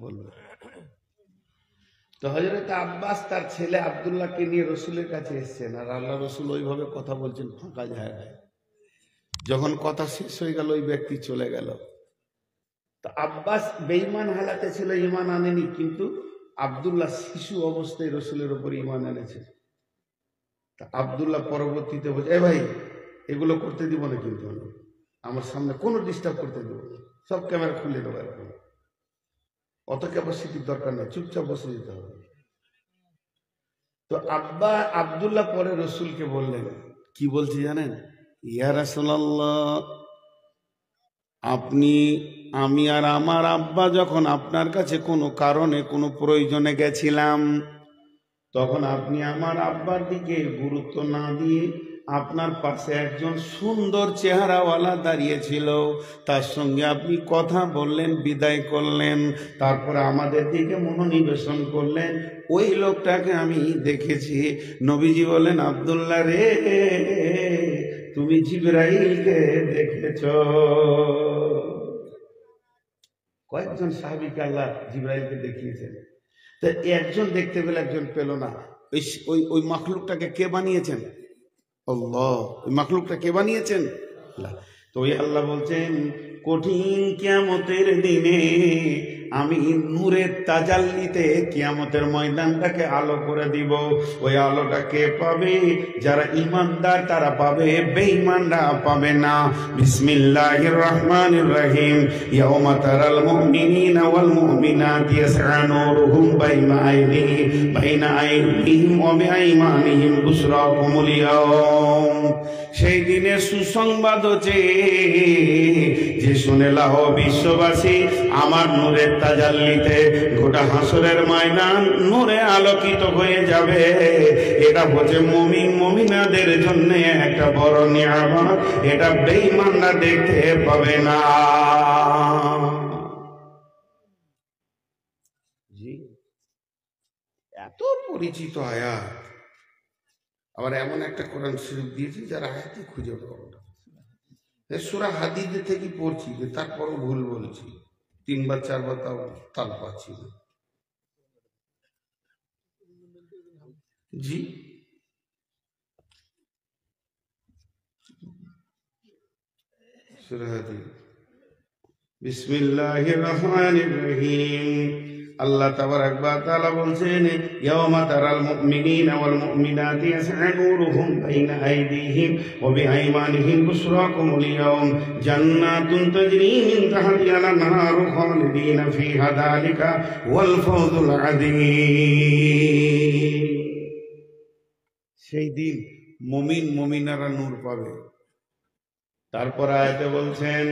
বলবে। তো হযরত আব্বাস তার ছেলে আব্দুল্লাহকে নিয়ে রসুলের কাছে এসছেন, আর আল্লাহ রসুল ওইভাবে কথা বলছেন ফাঁকা জায়গায়। যখন কথা শেষ হয়ে গেল, ওই ব্যক্তি চলে গেল। তো আব্বাস বেঈমান হালাতে ছিল, ঈমান আনেনি, কিন্তু আব্দুল্লাহ শিশু অবস্থায় রসুলের উপর ঈমান এনেছে। তা আব্দুল্লাহ পরবর্তীতে বলছে, এ ভাই, এগুলো করতে দিব না, কিন্তু আমি আমার সামনে কোনো ডিস্টার্ব করতে দেবো না, সব ক্যামেরা খুলে দেবো। এখন অত ক্যাপাসিটির দরকার নেই, চুপচাপ বসে যেতে হবে। তো আব্দুল্লাহ পরে রসুলকে বললেন, কি বলছে জানেন? ইয়া রাসূলুল্লাহ, আমি আর আমার আব্বা যখন আপনার কাছে কোনো কারণে কোনো প্রয়োজনে গেছিলাম, তখন আপনি আমার আব্বার দিকে গুরুত্ব না দিয়ে আপনার পাশে একজন সুন্দর চেহারাওয়ালা দাঁড়িয়েছিল, তার সঙ্গে আপনি কথা বললেন, বিদায় করলেন, তারপরে আমাদের দিকে মনোনিবেশন করলেন। ওই লোকটাকে আমি দেখেছি। নবীজি বলেন, আব্দুল্লাহ রে, তুমি জিবরাইলকে দেখেছ। কয়েকজন সাহাবীকে আল্লাহ জিবরাইলকে দেখিয়েছেন। তো একজন দেখতে পেল, একজন পেল না। ওই মাখলুকটাকে কে বানিয়েছেন? আল্লাহ। ওই মাখলুকটা কে বানিয়েছেন? আল্লাহ। তো ওই আল্লাহ বলছেন, কঠিন কিয়ামতের দিনে আমি নূরের তাজাল্লিতে কিয়ামতের ময়দানটাকে আলো করে দিব। ওই আলোটা কে পাবে? যারা ঈমানদার তারা পাবে, বেঈমানরা পাবে না। বিসমিল্লাহির রহমানির রহিম। ইয়াউমা তারাল মুমিনিনা ওয়াল মুমিনাতি ইয়াসআ নূরুহুম বাইনা আইদিহিম ওয়া বিআইমানিহিম বুশরাকুমুল ইয়াওম। সেই দিনে সুসংবাদ হচ্ছে, যে শুনে লাও বিশ্ববাসী, আমার নূরের তাজাল্লিতে গোটা হাসরের ময়দান নূরে আলোকিত হয়ে যাবে। এটা হচ্ছে মুমিন মুমিনাদের জন্য একটা বড় নিয়ামত, এটা বেঈমানরা দেখতে পাবে না। জি, এত পরিচিত আয়াত, আবার এমন একটা কোরআন শরীফ দিয়েছি যার আয়াতই খুঁজে পাবো না। সূরা হাদীদ থেকে পড়ছি, তারপরও ভুল বলছি, 3 বার 4 বার তাও তাল পাচ্ছি না। জি, সূরা হাদীদ। বিসমিল্লাহির রহমানির রহিম। আল্লাহ তাবারাক ওয়া তাআলা বলছেন, ইয়াওমা তারাল মুমিনিনা ওয়াল মুমিনাতি ইয়াসআ নূরুহুম বাইনা আইদিহিম ওয়া বিআইমানিহিম বুশরাকুমুল ইয়াওম জান্নাতুন তাজরি মিন তাহতিহাল আনহারু খালিদিনা ফিহা যালিকা ওয়াল ফাওজুল আযীম। সেই দিন মুমিন মুমিনারা নূর পাবে। তারপর আয়াতে বলছেন,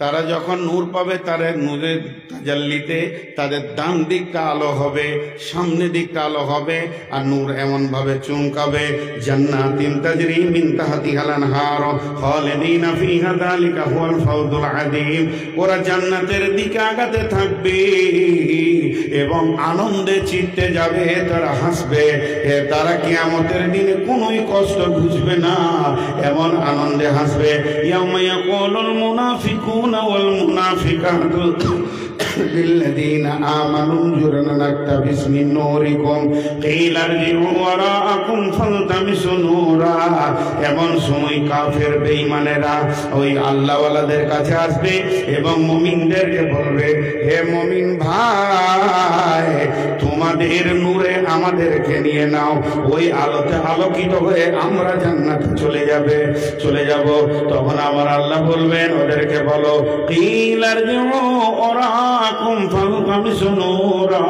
তারা যখন নূর পাবে, তারা নূরের তাজাল্লিতে তাদের ডান দিকটা আলো হবে, সামনে দিকটা আলো হবে, আর নূর এমন ভাবে চমকাবে, জান্নাতিন তাজরি মিন তাহতিহাল আনহার খালিদিনা ফিহা যালিকা হুয়াল ফাওজুল আযীম। ওরা জান্নাতের দিকে আগাতে থাকবে এবং আনন্দে চিত্তে যাবে, তারা হাসবে। তারা কিয়ামতের দিনে কোনোই কষ্ট বুঝবে না, এমন আনন্দে হাসবে। ইয়াউমা ইয়াকুলুল মুনাফিকুনা والمنافقات للذين آمنوا انظرنا نقتبس من نوركم قيل ارجعوا وراءكم فالتمسوا نورا। এমন সময় কাফের বেঈমানেরা ওই আল্লাহওয়ালাদের কাছে আসবে এবং মুমিনদেরকে বলবে, হে মুমিন ভাই, তোমাদের নূরে আমাদেরকে নিয়ে নাও, ওই আলোতে আলোকিত হয়ে আমরা জান্নাতে চলে যাব। তখন আমার আল্লাহ বলবেন, ওদেরকে বলো, কিল আরজিউ ওরাকুম ফালতামিসু নূরা,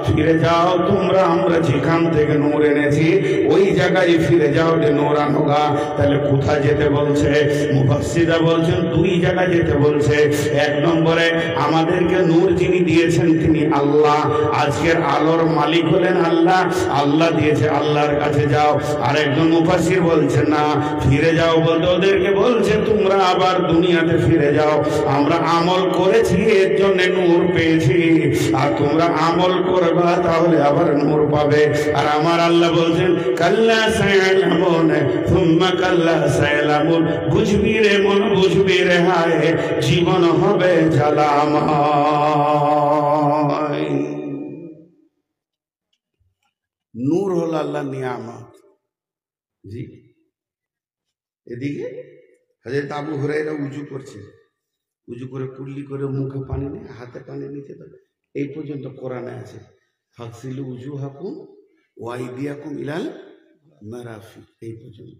ফিরে যাও তোমরা, আমরা যেখান থেকে নূর এনেছি ওই জায়গায় ফিরে যাও, যে নূর আনোগা। তাহলে কোথায় যেতে বলছে? মুফাসসিররা বলছেন 2 জায়গায় যেতে বলছে। 1 নম্বরে, আমাদেরকে নূর যিনি দিয়েছেন তিনি আল্লাহ, আজকের আলোর মালিক হলেন আল্লাহ, আল্লাহ দিয়েছে, আল্লাহর কাছে যাও। আর একজন মুফাসসির বলছেন না, ফিরে যাও বলতে ওদেরকে বলছে তোমরা আবার দুনিয়াতে ফিরে যাও, আমরা আমল করেছি এর জন্য নূর পেয়েছি, আর তোমরা আমল করবা তাহলে আবার নূর পাবে। আর আমার আল্লাহ বলছেন কাল্লা সায়ালামুন সুম্মা কাল্লা সায়ালামুন, বুঝবি রে মন বুঝবি রে হায়, জীবন হবে জ্বালাময়। নূর হল আল্লাহ নিয়ামত। জি, এদিকে হযরত আবু হুরায়রা উজু করছে, উজু করে কুল্লি করে মুখে পানি নেই, হাতে পানি নিতে দেবে, এই পর্যন্ত কোরআনে আছে ফাগসিলু উজুহাকুম ওয়া আইদিয়াকুম ইলাল মারাফিক, এই পর্যন্ত।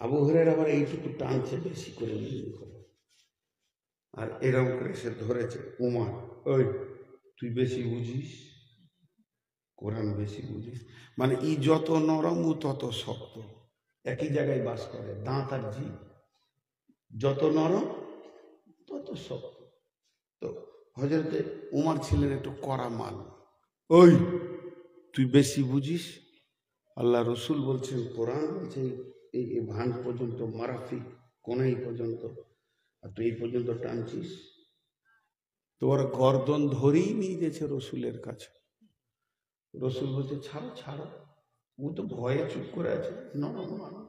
আবু হুরায়রা আবার এইটুকু টানছে বেশি করে আর এরকম করে সে ধরেছে, উমর ওই তুই বেশি বুঝিস, কোরআন বেশি বুঝিস, মানে ই যত নরম ও তত শক্ত, একই জায়গায় বাস করে, দাঁত আর জিভ যত নরম তত শক্ত। তো হযরতে উমর ছিলেন একটু কড়া মাল, ওই তুই বেশি বুঝিস, আল্লাহ রসুল বলছেন, কোরআন বলছে এই ভান পর্যন্ত মারাফি কোনাই পর্যন্ত, আর তুই এই পর্যন্ত টানছিস, তোর গর্দন ধরেই নিয়ে গেছে রসুলের কাছে। রসুল বলছে ছাড়ো ছাড়ো, ও তো ভয়ে চুপ করে আছে, নরম মানুষ।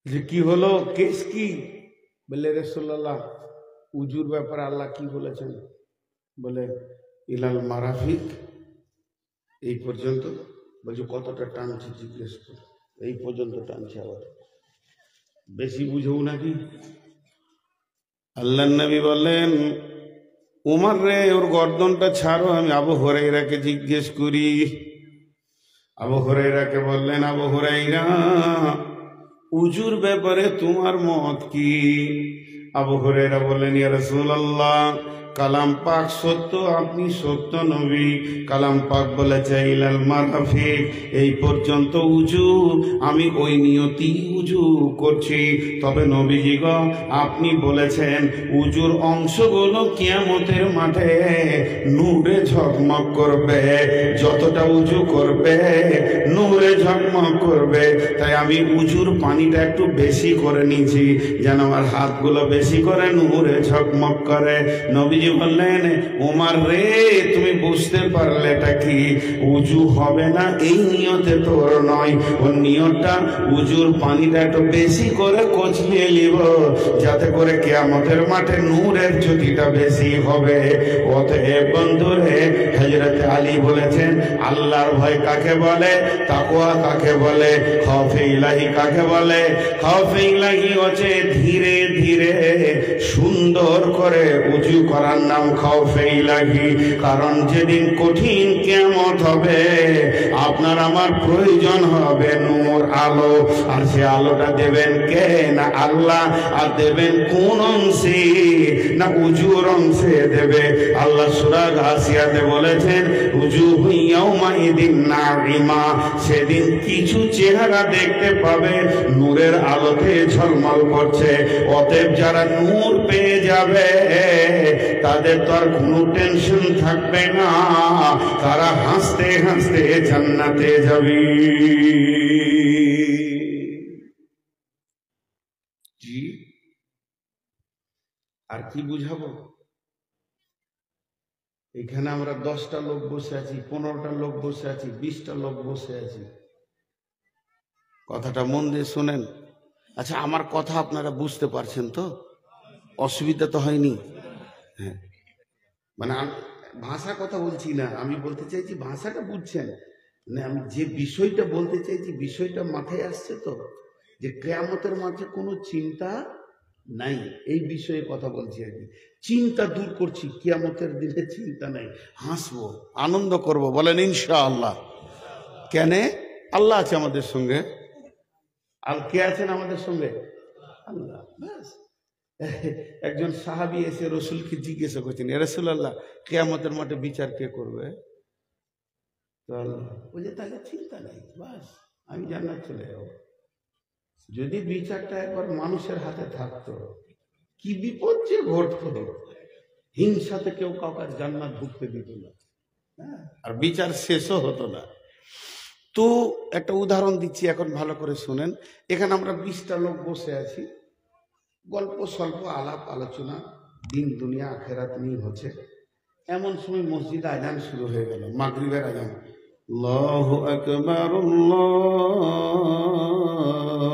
যে কি হলো, কেস কি? বলে রাসূলুল্লাহ উজুর ব্যাপারে আল্লাহ কি বলেছেন? বলে ইলাল মারাফিক, এই পর্যন্ত। বলছে কতটা টানছে জিজ্ঞেস করে, এই পর্যন্ত টানছে, আবার বেশি বুঝেও নাকি? আল্লাহর নবী বললেন উমর রে ওর গর্দনটা ছাড়ো, আমি আবু হুরায়রাকে জিজ্ঞেস করি। আবু হুরায়রাকে বললেন, আবু হুরায়রা উজুর ব্যাপারে তোমার মত কি? আবু হুরায়রা বললেন, ইয়া রাসূলুল্লাহ কালাম পাক সত্য, আপনি সত্য নবী। কালাম পাক বলেছে ইলাল মারাফিক, এই পর্যন্ত উজু, আমি ওই নিয়তি উজু করছি। তবে নবীজি গো, আপনি বলেছেন উজুর অংশগুলো কিয়ামতের মাঠে নূরে ঝকমক করবে, যতটা উজু করবে নূরে ঝকমক করবে। তাই আমি উজুর পানিটা একটু বেশি করে নিয়েছি, যেন আমার হাতগুলো বেশি করে নূরে ঝকমক করে। নবী বললেন ওমর রে, তুমি বুঝতে পারলে এটা কি? উজু হবে না এই নিয়তে তোর নয়, ওর নিয়তটা উজুর পানিটা একটু বেশি করে কচলিয়ে নিব, যাতে করে কিয়ামতের মাঠে নূরের জ্যোতিটা বেশি হবে। অতএব বন্ধুরে, হযরত আলী বলেছেন আল্লাহর ভয় কাকে বলে, তাকওয়া কাকে বলে, খাউফে ইলাহি কাকে বলে? খাউফে ইলাহি হচ্ছে ধীরে ধীরে সুন্দর করে উজু করার নাম খাউফে ইলাহি। কারণ যেদিন কঠিন কিয়ামত হবে, আপনার আমার প্রয়োজন হবে নূর, আলো। আর সে আলোটা দেবেন কে? না আল্লাহ। আর দেবেন কোন অংশে? না উজুর অংশে দেবে। আল্লাহ সূরা গাসিয়াতে বলেছেন উজুহু ইয়াউমাইদিন নাঈমা, সেদিন কিছু চেহারা দেখতে পাবে নূরের আলোতে ঝলমল করছে। অতএব যারা নূর পেয়ে যাবে তাদের তো আর কোনো টেনশন থাকবে না, তারা হাসতে হাসতে জান্নাতে যাবে। জি, আর কি বুঝাবো? এখানে আমরা 10টা লোক বসে আছি, 15টা লোক বসে আছি, 20টা লোক বসে আছি। কথাটা মন দিয়ে শোনেন। আচ্ছা, আমার কথা আপনারা বুঝতে পারছেন তো? অসুবিধা তো হয়নি? হ্যাঁ, মানে ভাষা কথা বলছি না, আমি বলতে চাইছি ভাষাটা বুঝছেন, মানে আমি যে বিষয়টা বলতে চাইছি বিষয়টা মাথায় আসছে তো, যে কিয়ামতের মাঝে কোনো চিন্তা নাই, এই বিষয়ে কথা বলছি আর কি। চিন্তা দূর করছি, কিয়ামতের দিনে চিন্তা নাই, হাসবো, আনন্দ করব, বলেন ইনশাআল্লাহ। কেন? আল্লাহ আছে আমাদের সঙ্গে। আর কে আছেন আমাদের সঙ্গে? আল্লাহ। ব্যাস। একজন সাহাবী এসে রসুলকে জিজ্ঞাসা করছেন, ইয়া রাসূলুল্লাহ কিয়ামতের মাঠে বিচার কে করবে? তো আল্লাহ বলে তাহলে চিন্তা নাই, বাস আমি জান্নাত চলে যাব। যদি বিচারটা একবার মানুষের হাতে থাকতো, কি বিপদ যে ঘটতো, হিংসাতে কেউ কাউকে জান্নাত ঢুকতে দিত না, আর বিচার শেষও হতো না। তো একটা উদাহরণ দিচ্ছি, এখন ভালো করে শুনেন। এখানে আমরা 20টা লোক বসে আছি, গল্প স্বল্প আলাপ আলোচনা দিন দুনিয়া আখেরাত নিয়ে হচ্ছে। এমন সময় মসজিদে আজান শুরু হয়ে গেল, মাগরিবের আজান। আল্লাহু আকবার,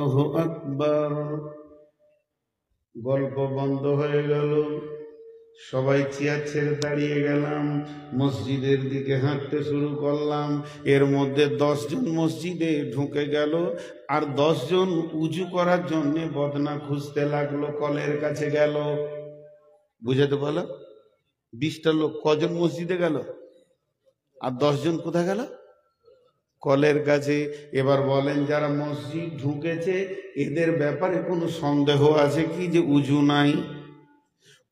আল্লাহু আকবার। গল্প বন্ধ হয়ে গেল, সবাই চেয়ার ছেড়ে দাঁড়িয়ে গেলাম, মসজিদের দিকে হাঁটতে শুরু করলাম। এর মধ্যে 10 জন মসজিদে ঢুকে গেল, আর 10 জন উজু করার জন্য বদনা খুঁজতে লাগলো, কলের কাছে গেল। বুঝাতে বলো, 20টা লোক কজন মসজিদে গেল, আর 10 জন কোথায় গেল? কলের কাছে। এবার বলেন, যারা মসজিদ ঢুকেছে এদের ব্যাপারে কোনো সন্দেহ আছে কি যে উজু নাই?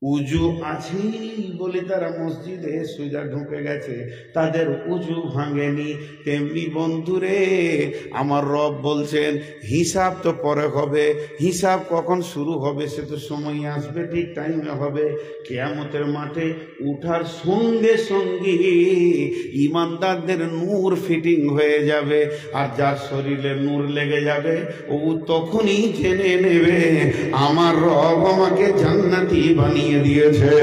উজু আছেই বলে তারা মসজিদে সোজা ঢুকে গেছে, তাদের উজু ভাঙেনি। তেমনি বন্ধুরে, আমার রব বলছেন হিসাব তো পরে হবে, হিসাব কখন শুরু হবে সে তো সময় আসবে, ঠিক টাইমে হবে। কিয়ামতের মাঠে উঠার সঙ্গে সঙ্গে ইমানদারদের নূর ফিটিং হয়ে যাবে, আর যার শরীরে নূর লেগে যাবে ও তখনই জেনে নেবে আমার রব আমাকে জান্নাতি বানিয়ে দিয়েছে।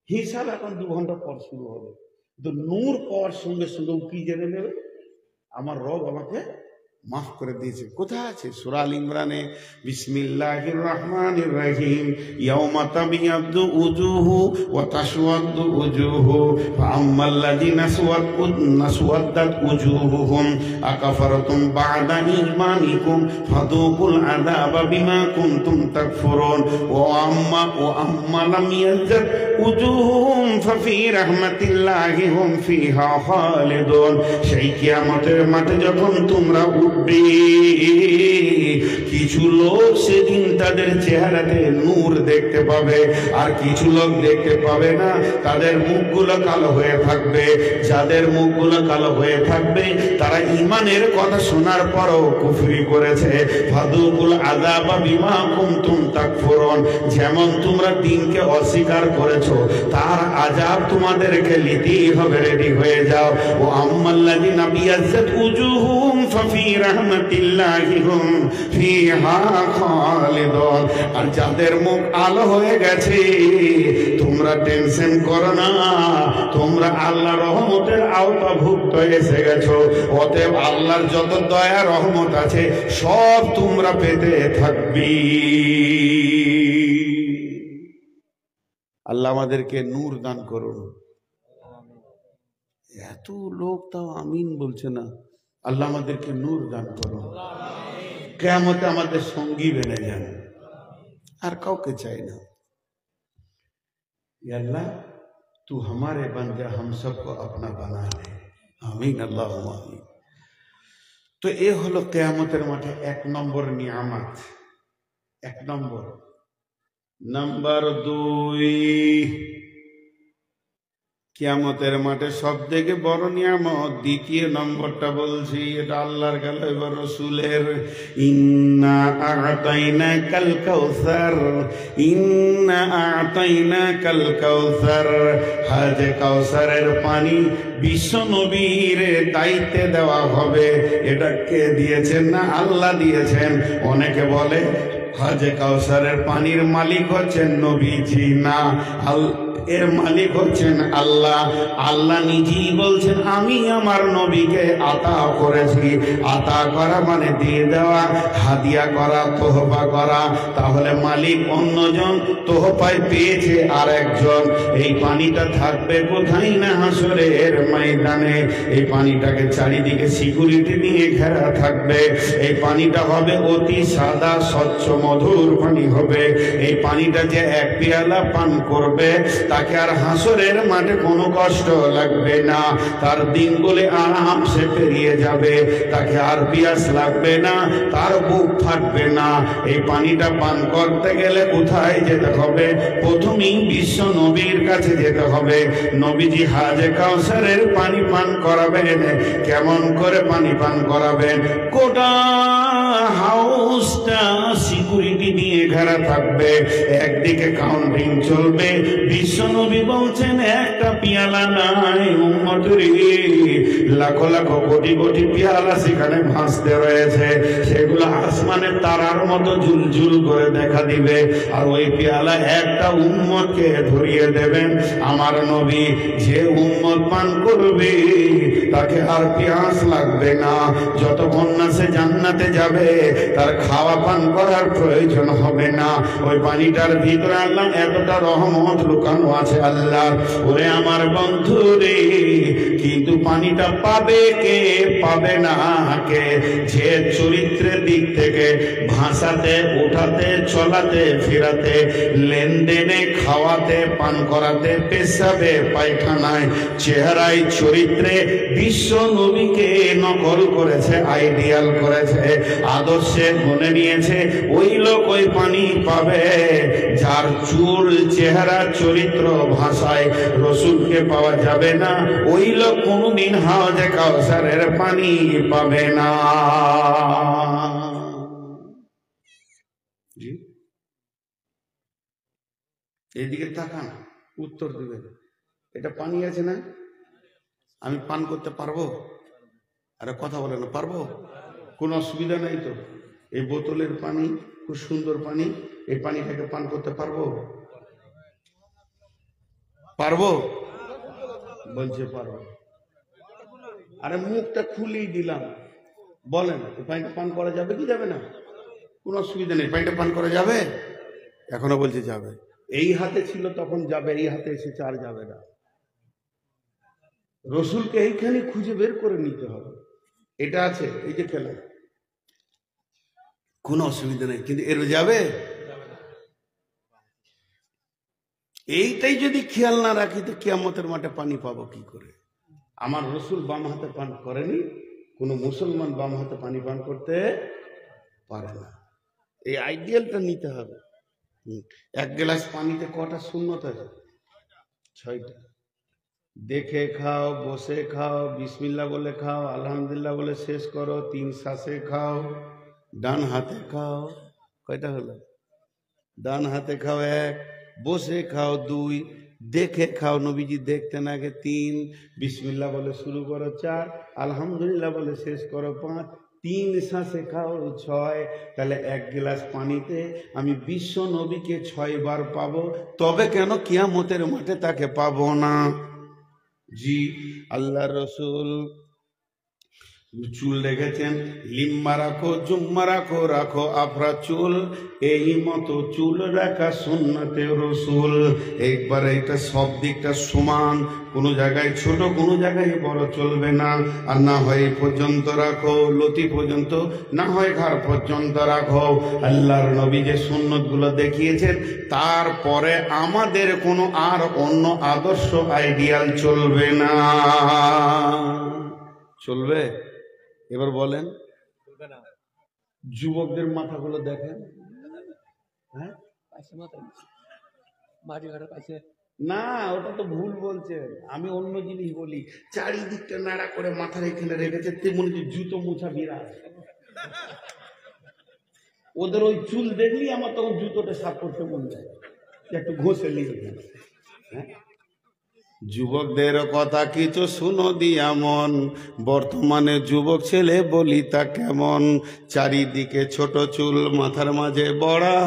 হিসাব এখন 2 ঘন্টা পর শুরু হবে, তো নূর পাওয়ার সঙ্গে সঙ্গে কি জেনে নেবে? আমার রব আমাকে মাফ করে দিয়েছে। কোথায় আছে? সূরা আল ইমরানে বিসমিল্লাহির রহমানির রহিম, ইয়াউমা তাবিয়াদ্দু উজুহু ওয়া তাসওয়াদ্দু উজুহু ফাআম্মাল্লাযিনা সুওয়াদ্দাত উজুহুহুম আকাফারতুম বা'দা ঈমানিকুম ফাদুকুল আযাবা বিমা কুনতুম তাকফুরুন ওয়া আম্মা লাম ইয়াজদাদ উজুহুহুম ফাফি রাহমাতিল্লাহি হুম ফিহা খালিদুন। সেই কিয়ামতের মাঠে যখন তোমরা কিছু লোক সেদিন তাদের চেহারাতে নূর দেখতে পাবে, আর কিছু লোক দেখতে পাবে না, তাদের মুখগুলো কালো হয়ে থাকবে। যাদের মুখগুলো কালো হয়ে থাকবে তারা ঈমানের কথা শোনার পরও কুফরি করেছে। ফাদুকুল আযাবা বিমা কুনতুম তাকফুরুন, যেমন তোমরা দিনকে অস্বীকার করেছো তার আযাব তোমাদেরকে নিতেই হবে, রেডি হয়ে যাও। ও আম্মাল্লাযিনা বিয়াজ্জাত উজুহুম ফাফি রাহমাতিল্লাহি হুম ফিহা খালিদুন, আর যাদের মুখ আলো হয়ে গেছে তোমরা টেনশন করো না, তোমরা আল্লাহর রহমতের আওতাভুক্ত এসে গেছো। অতএব আল্লাহর যত দয়া রহমত আছে সব তোমরা পেতে থাকবি। আল্লাহ আমাদেরকে নূর দান করুন। এত লোক তাও আমিন বলছে না। আল্লাহ আমাদেরকে নূর দান করুন, কিয়ামতে আমাদের সঙ্গী বেনে যান, আর কাউকে চাই না। या अल्लाह तू हमारे बंदे हम सबको अपना बना ले, आमीन अल्लाहुम्मा आमीन। तो ये हलो कियामतेर माठे 1 नम्बर नियामत। 1 नम्बर। नम्बर 2 কিয়ামতের মাঠে সবথেকে বড় নিয়ামত, দ্বিতীয় নম্বরটা বলছি, এটা আল্লাহর কাছে এবার রাসূলের। ইন্না আ'তাইনাকাল কাউসার, ইন্না আ'তাইনাকাল কাউসার। হাজে কাউসারের পানি বিশ্ব নবীর দায়িত্বে দেওয়া হবে। এটা কে দিয়েছেন? না আল্লাহ দিয়েছেন। অনেকে বলে হাজে কাউসারের পানির মালিক হচ্ছেন নবীজি, না, এর মালিক হচ্ছেন আল্লাহ। আল্লাহ নিজেই বলছেন আমি আমার নবীকে আতা করেছি। আতা করা মানে দিয়ে দেওয়া, হাদিয়া করা, তোহফা করা। তাহলে মালিক অন্যজন, তোহফায় পেয়েছে আর একজন। এই পানিটা থাকবে কোথায়? না হাসরের ময়দানে। এই পানিটাকে চারিদিকে সিকিউরিটি দিয়ে ঘেরা থাকবে। এই পানিটা হবে অতি সাদা স্বচ্ছ মধুর পানি হবে। এই পানিটা যে 1 পেয়ালা পান করবে তাকে আর হাসরের মাঠে কোনো কষ্ট লাগবে না, তার দিনগুলি আরামসে পেরিয়ে যাবে, তাকে আর পিয়াস লাগবে না, তার বুক ফাটবে না। এই পানিটা পান করতে গেলে কোথায় যেতে হবে? প্রথমেই বিশ্ব নবীর কাছে যেতে হবে। নবীজি হাজে কাউসারের পানি পান করাবেন। কেমন করে পানি পান করাবেন? গোটা হাউসটা সিকিউরিটি চৌকি দিয়ে ঘেরা থাকবে, একদিকে কাউন্টিং চলবে। বিশ্বনবী বলছেন একটা পেয়ালা নাই উম্মতের, লাখো লাখো কোটি কোটি পেয়ালা সেখানে ভাসতে রয়েছে, সেগুলো আসমানের তারার মতো ঝুলঝুল করে দেখা দিবে। আর ওই পেয়ালা একটা উম্মতকে ধরিয়ে দেবেন আমার নবী। যে উম্মত পান করবে তাকে আর পিয়াস লাগবে না, যতক্ষণ না সে জান্নাতে যাবে তার খাওয়া পান করার প্রয়োজন হবে না। ওই পানিটার ভিতরে আল্লাহ এতটা রহমত লুকানো আছে আল্লাহ। ওরে আমার বন্ধু রে, কিন্তু পানিটা পাবে কে, পাবে না কে? যে চরিত্রের দিক থেকে ভাষাতে, ওঠাতে, চলাতে, ফেরাতে, লেনদেনে, খাওয়াতে, পান করাতে, পেশাবে, পায়খানায়, চেহারায়, চরিত্রে বিশ্ব নবীকে নকল করেছে, আইডিয়াল করেছে, আদর্শে মনে নিয়েছে, ওই লোক ওই পানি পাবে। যার চুল, চেহারা, চরিত্র, ভাষায় রসুলকে পাওয়া যাবে না, ওই লোক কোনদিন হাওজে কাউসারের পানি পাবে না। এইদিকে তাকান, উত্তর দিবেন। এটা পানি আছে না? আমি পান করতে পারবো? আরে কথা বলে না, পারবো? কোনো অসুবিধা নাই তো? এই বোতলের পানি খুব সুন্দর পানি, এই পানিটাকে পান করতে পারবো? পারবো বলছে পারবো। আরে মুখটা খুলেই দিলাম, বলেন এই পানিটা পান করা যাবে কি যাবে না? কোনো অসুবিধা নেই, পানিটা পান করা যাবে? এখনো বলছে যাবে। এই হাতে ছিল তখন যাবে, এই হাতে এসেছে আর যাবে না। রসুলকে এইখানে খুঁজে বের করে নিতে হবে। এটা আছে, এই যে খেলা, কোনো অসুবিধা নেই, কিন্তু এর যাবে? এইটাই যদি খেয়াল না রাখি তো কিয়ামতের মাঠে পানি পাবো কি করে? আমার রসুল বাম হাতে পান করেনি, কোনো মুসলমান বাম হাতে পানি পান করতে পারে না। এই আইডিয়ালটা নিতে হবে। এক গ্লাস পানিতে কটা সুন্নত আছে? 6টা। দেখে খাও, বসে খাও, বিসমিল্লাহ বলে খাও, আলহামদুলিল্লাহ বলে শেষ করো, 3 শ্বাসে খাও, ডান হাতে খাও। কয়টা হলো? ডান হাতে খাও 1, বসে খাও 2, দেখে খাও, নবীজি দেখতেন আগে 3, বিসমিল্লাহ বলে শুরু করো 4, আলহামদুলিল্লাহ বলে শেষ করো 5, 3 শ্বাসে খাও 6। তাহলে 1 গ্লাস পানিতে আমি বিশ্ব নবীকে 6 বার পাবো, তবে কেন কিয়ামতের মাঠে তাকে পাবো না? জি, আল্লাহ রসুল চুল রেখেছেন, লিম্মা রাখো, জুম্মা রাখো, রাখো আফরা চুল, এই মতো চুল রাখা সুন্নতে রসুল। একবার এটা সব দিকটা সমান, কোনো জায়গায় ছোট, কোনো জায়গায় বড় চলবে না। আর না হয় পর্যন্ত রাখো, লতি পর্যন্ত, না হয় ঘাড় পর্যন্ত রাখো। আল্লাহর নবী যে সুন্নত গুলো দেখিয়েছেন, তারপরে আমাদের কোনো আর অন্য আদর্শ আইডিয়াল চলবে না। চলবে? এবার বলেন, যুবকদের মাথাগুলো দেখেন, হ্যাঁ না, ওটা তো ভুল বলছেন। আমি অন্য জিনিস বলি, চারিদিকটা নাড়া করে মাথার এখানে রেখেছে, তেমন জুতো মোছা বিরাজ। ওদের ওই চুল দেখলি আমার তখন জুতোটা সাফ করতে মন যায়, একটু ঘষে নিয়ে। হ্যাঁ, যুবকদের কথা কিছু শুনো দিয়া মন, বর্তমানে যুবক ছেলে বলি তা কেমন? চারিদিকে ছোট চুল, মাথার মাঝে বড়া,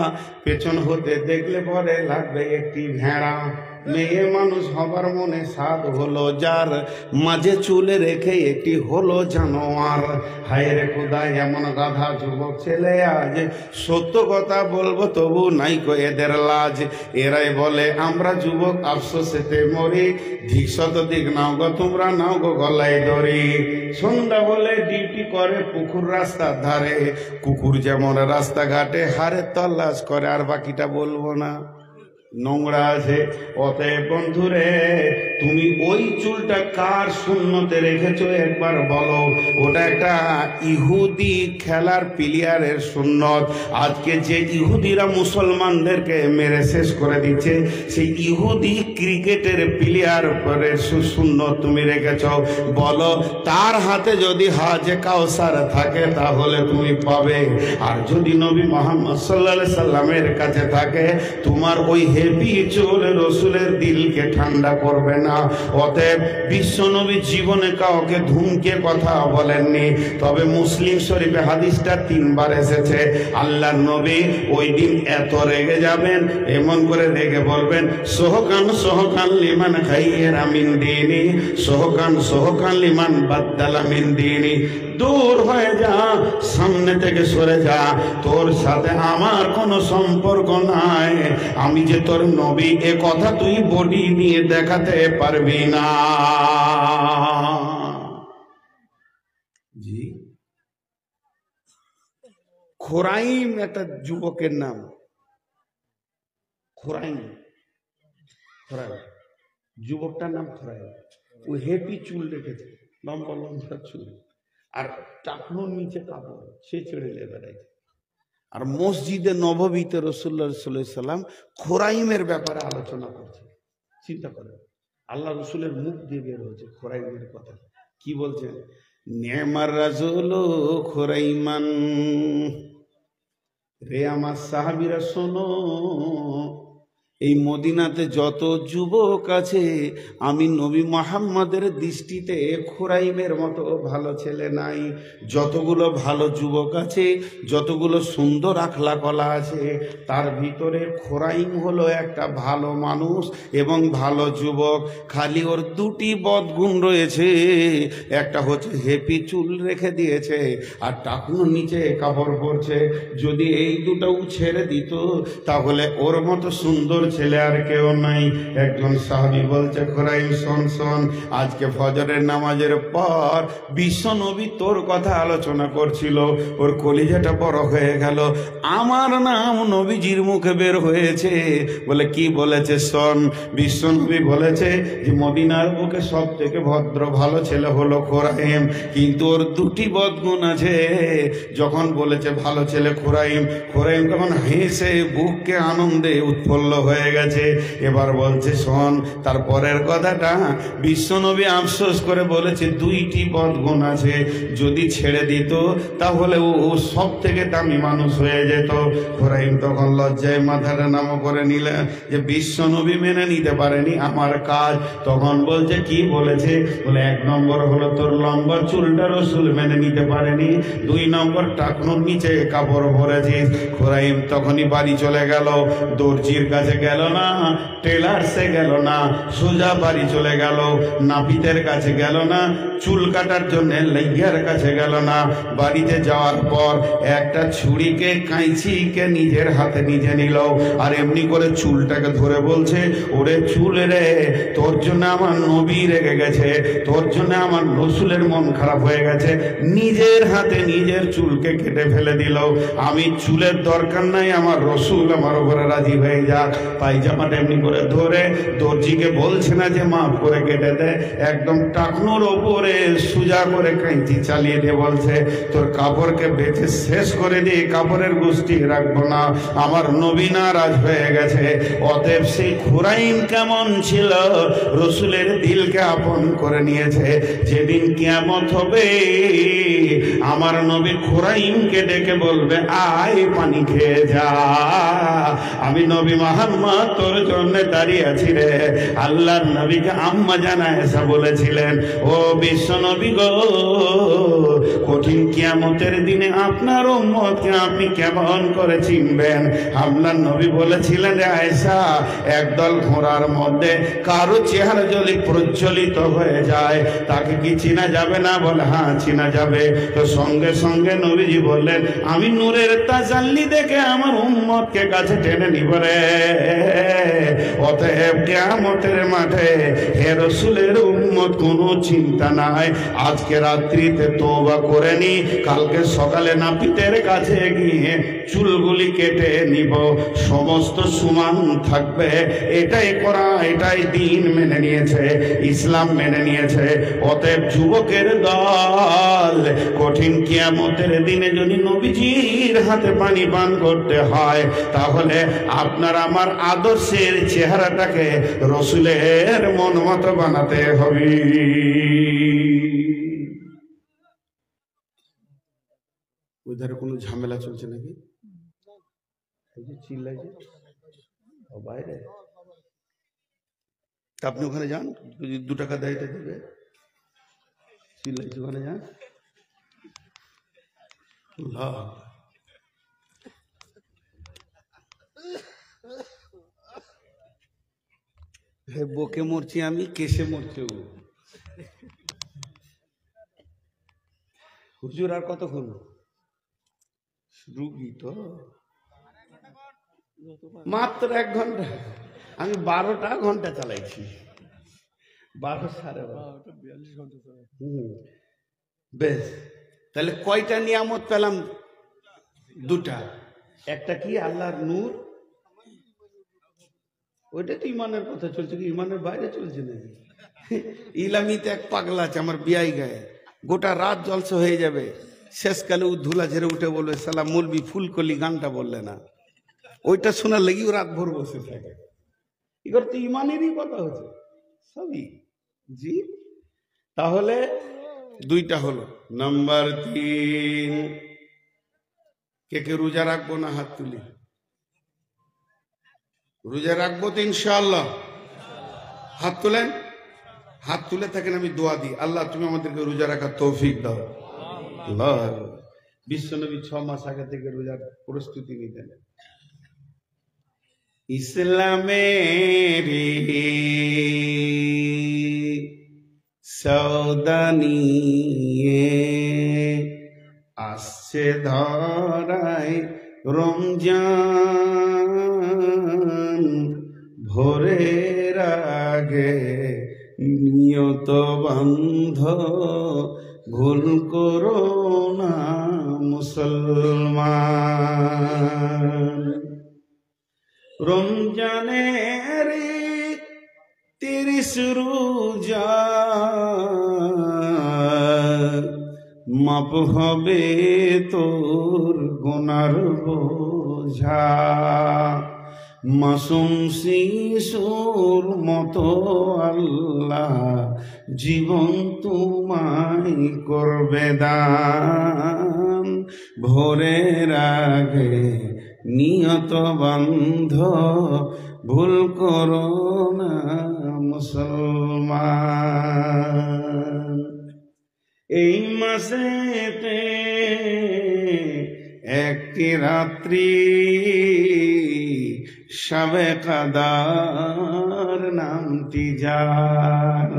পেছন হতে দেখলে পরে লাগবে একটি ভেড়া। মেয়ে মানুষ হবার মনে স্বাদ হলো যার, মাঝে চুলে রেখে একটি হলো জানোয়ার। হায় রে খোদা, এমন গাধা যুবক ছেলে আজ, সত্য কথা বলবো তবু নাইকো এদের লাজ। এরাই বলে আমরা যুবক আফসোসেতে মরি, ধিক শত দিক নাও গো তোমরা, নাও গো গলায় দড়ি। সন্ধ্যা বলে ডিউটি করে পুকুর রাস্তার ধারে, কুকুর যেমন রাস্তাঘাটে হারে তল্লাশ করে। আর বাকিটা বলবো না, নোংরা আছে। অতএব বন্ধুরে, তুমি ওই চুলটা কার সুন্নতে রেখেছো একবার বলো। ওটা একটা ইহুদি খেলার প্লেয়ারের সুন্নত। আজকে যে ইহুদিরা মুসলমানদেরকে মেরে শেষ করে দিচ্ছে, সেই ইহুদি ক্রিকেটের প্লেয়ারের সুন্নত তুমি রেখেছ। বলো, তার হাতে যদি হাজে কাউসার থাকে তাহলে তুমি পাবে। আর যদি নবী মুহাম্মদ সাল্লাল্লাহু আলাইহি সাল্লামের কাছে থাকে, তোমার ওই হেভি চুল রসুলের দিলকে ঠান্ডা করবে না। অতএব বিশ্ব নবী জীবনে কাউকে ধুমকে কথা বলেননি। তবে মুসলিম শরীফে হাদিসটা 3 বার এসেছে। আল্লাহর নবী ওই দিন এত রেগে যাবেন, এমন করে রেগে বলবেন, সোহকান সোহকান লিমান খাইয়েরা মিন দিনি, সোহকান সোহকান লিমান বাদদালা মিন দিনি। দূর হয়ে যা, সামনে থেকে সরে যা, তোর সাথে আমার কোনো সম্পর্ক নাই। আমি যে তোর নবী, এ কথা তুই বডি নিয়ে দেখাতে পারবি না। জি, খোরাইম একটা যুবকের নাম, খোরাইম। যুবকটার নাম খোরাইম। ও হেপি চুল রেখেছে, লম্বা লম্বা চুল, আর টাকনুর নিচে কাপড়, সে ছেড়ে বেড়াইছে। আর মসজিদে নববীতে রাসূলুল্লাহ সাল্লাল্লাহু আলাইহি সাল্লাম খোরাইমের ব্যাপারে আলোচনা করছে। চিন্তা করেন, আল্লাহ রসুলের মুখ দিয়ে বের হচ্ছে খোরাইমের কথা। কি বলছেন? নেমার রাজুল খোরাইমান, রে আমার সাহাবীরা শোনো, এই মদিনাতে যত যুবক আছে, আমি নবী মুহাম্মদের দৃষ্টিতে খোরাইমের মতো ভালো ছেলে নাই। যতগুলো ভালো যুবক আছে, যতগুলো সুন্দর আখলাকলা আছে, তার ভিতরে খোরাইম হলো একটা ভালো মানুষ এবং ভালো যুবক। খালি ওর 2টি বদগুণ রয়েছে। একটা হচ্ছে হেপি চুল রেখে দিয়েছে, আর টাকনুর নিচে কাপড় পরছে। যদি এই দুটোও ছেড়ে দিত, তাহলে ওর মতো সুন্দর ছেলে আর কেউ নাই। একজন সাহাবী বলছে, খোরাইম শোন শোন, আজকে ফজরের নামাজের পর বিশ্ব নবী তোর কথা আলোচনা করছিল, ওর কলিজাটা বড় হয়ে গেল। আমার নাম নবীজির মুখে বের হয়েছে। বলে, কি বলেছে শোন। বিশ্ব নবী বলেছে যে মদিনার বুকে সব থেকে ভদ্র ভালো ছেলে হলো খোরাইম, কিন্তু ওর 2টি বদগুণ আছে। যখন বলেছে ভালো ছেলে খোরাইম, খোরাইম তখন হেসে বুককে আনন্দে উৎফুল্ল হয়ে গেছে। এবার বলছে শোন, তারপরের কথাটা। বিশ্বনবী আফসোস করে বলেছে 2টি বদগুণ আছে, যদি ছেড়ে দিত তাহলে ও সব থেকে দামি মানুষ হয়ে যেত। খোরাইম তখন লজ্জায় মাথাটা নামো করে নিলেন যে বিশ্বনবী মেনে নিতে পারেনি আমার কাজ। তখন বলছে, কি বলেছে? বলে, 1 নম্বর হলো তোর লম্বা চুলটা রসুল মেনে নিতে পারেনি, 2 নম্বর টাকনুর নিচে কাপড় পরেছিস। খোরাইম তখনই বাড়ি চলে গেল। দর্জির কাছে গেল না, টেলার্সে গেল না, সোজা বাড়ি চলে গেল। নাপিতের কাছে গেল না, চুল কাটার জন্য লাইয়ার কাছে গেল না। বাড়িতে যাওয়ার পর একটা ছুরিকে কাঁচিকে নিজের হাতে নিজে নিল, আর এমনি করে চুলটাকে ধরে বলছে, ওরে চুল রে, তোর জন্য আমার নবী রেগে গেছে, তোর জন্য আমার রসুলের মন খারাপ হয়ে গেছে। নিজের হাতে নিজের চুলকে কেটে ফেলে দিল। আমি চুলের দরকার নাই, আমার রসুল আমার উপরে রাজি হয়ে যাক। পায়জামাটা এমনি করে ধরে দর্জিকে বলছে না যে মাফ করে কেটে দে, একদম টাকনুর ওপরে সোজা করে কাঁচি চালিয়ে দিয়ে বলছে, তোর কাপড়কে বেঁচে শেষ করে দিয়ে কাপড়ের গোষ্ঠী রাখবো না, আমার নবী নারাজ হয়ে গেছে। অতএব সেই খোরাইম কেমন ছিল? রসুলের দিলকে আপন করে নিয়েছে। যেদিন কিয়ামত হবে, আমার নবী খোরাইমকে ডেকে বলবে, আয় পানি খেয়ে যা, আমি নবী মুহাম্মদ তোর জন্য দাঁড়িয়ে আছি রে। আল্লাহর নবীকে আম্মা জানা এসা বলেছিলেন, ও বিশ্ব নবী গো, কঠিন কিয়ামতের দিনে আপনার উম্মতকে আপনি কেমন করে চিনবেন? আপনার নবী বলেছিলেন, রে আয়েশা, একদল ঘোড়ার মধ্যে কারো চেহারা যদি প্রজ্বলিত হয়ে যায়, তাকে কি চিনা যাবে না? বলে, হ্যাঁ চিনা যাবে। তো সঙ্গে সঙ্গে নবীজি বললেন, আমি নূরের তাজাল্লি দেখে আমার উম্মতকে কাছে টেনে নিব রে। অতএব কিয়ামতের মাঠে হে রাসূলের উম্মত কোনো চিন্তা নাই, আজকে রাত্রিতে তওবা করে নি, কালকে সকালে নাপিতের কাছে গিয়ে চুলগুলি কেটে নিব, সমস্ত সমান থাকবে। এটাই করা, এটাই দিন মেনে নিয়েছে, ইসলাম মেনে নিয়েছে। অতএব যুবকের দল, কঠিন কিয়ামতের দিনে যদি নবীজির হাতে পানি পান করতে হয়, তাহলে আপনার আমার আদর্শের চেহারাটাকে রাসূলের মন মতো বানাতে হবে। ওইধারে কোনো ঝামেলা চলছে নাকি? চিল্লাইছে বাইরে, আপনি ওখানে যান, যদি 2 টাকা দেয় এটা দেবে। চিল্লাইছে ওখানে যান। বকে মরছি আমি, কেসে মরছে ও। হুজুর আর কতক্ষণ? রুগী তো মাত্র 1 ঘন্টা, আমি 12টা ঘন্টা চালাইছি। 12 সাড়ে 12 বেশ, তাহলে কয়টা নিয়ামত পেলাম? 2টা। একটা কি? আল্লাহর নূর, ওইটা তো ইমানের কথা চলছে, কি ইমানের বাইরে চলছে নাকি? ইলামিতে এক পাগলা আছে আমার বিয়াই গায়ে, গোটা রাত জলসা হয়ে যাবে, শেষকালে ও ধুলা ঝেড়ে উঠে বলবে সালাম মৌলবি ফুলকলি গানটা বললে না। ওইটা শোনার লেগেও রাত ভোর বসে থাকে। এগুলো তো ইমানেরই কথা হচ্ছে সবই। জি, তাহলে 2টা হলো। নাম্বার 3, কে কে রোজা রাখবো না? হাত তুলি। রোজা রাখবো তো ইনশাআল্লাহ? হাত তুলেন, হাত তুলে থাকেন, আমি দোয়া দিই, আল্লাহ তুমি আমাদেরকে রোজা রাখার তৌফিক দাও। আল্লাহ। বিশ্বনবী 6 মাস আগে থেকে রোজার প্রস্তুতি নিতেন। ইসলামের সওদা নিয়ে আসছে ধরায় রমজান, ভোরের আগে নিয়ত বন্ধ ভুল করো না মুসলমান। রমজানের 30 রোজা মাপ হবে তোর গুনার বোঝা, মাসুম শিশুর মতো আল্লাহ জীবন তোমায় করবে দান, ভোরের আগে নিয়ত বন্ধ ভুল করো না মুসলমান। এই মাসেতে একটি রাত্রি শবে কদর নামটি যার,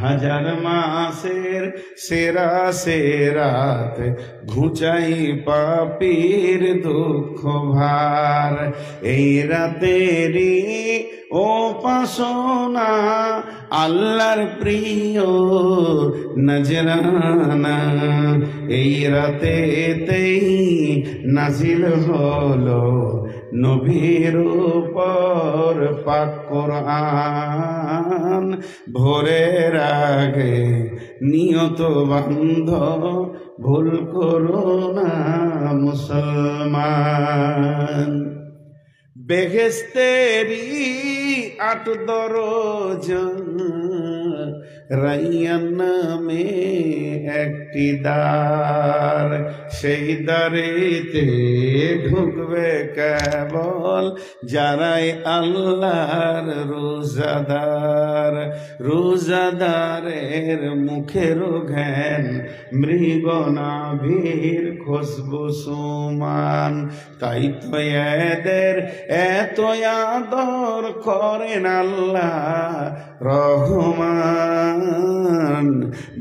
1000 মাসের সেরা সেরাত ঘুচাই পাপীর দুঃখ ভার। এই রাতেরই উপাসনা আল্লাহর প্রিয় নজরানা, এই রাতেতেই নাজিল হলো নবীর উপর পাক কোরআন, ভোরের আগে নিয়ত বান্ধ ভুল করো না মুসলমান। বেহেশতেরি 8 দরজা, রাইয়ান নামে একটি দ্বার, সেই দ্বারেতে ঢুকবে কেবল যারাই আল্লাহর রোজাদার। রোজাদারের মুখের ঘ্যান মৃগনাভির খুশবু সুমান, তাই তো এদের এত আদর করেন আল্লাহ রহমান।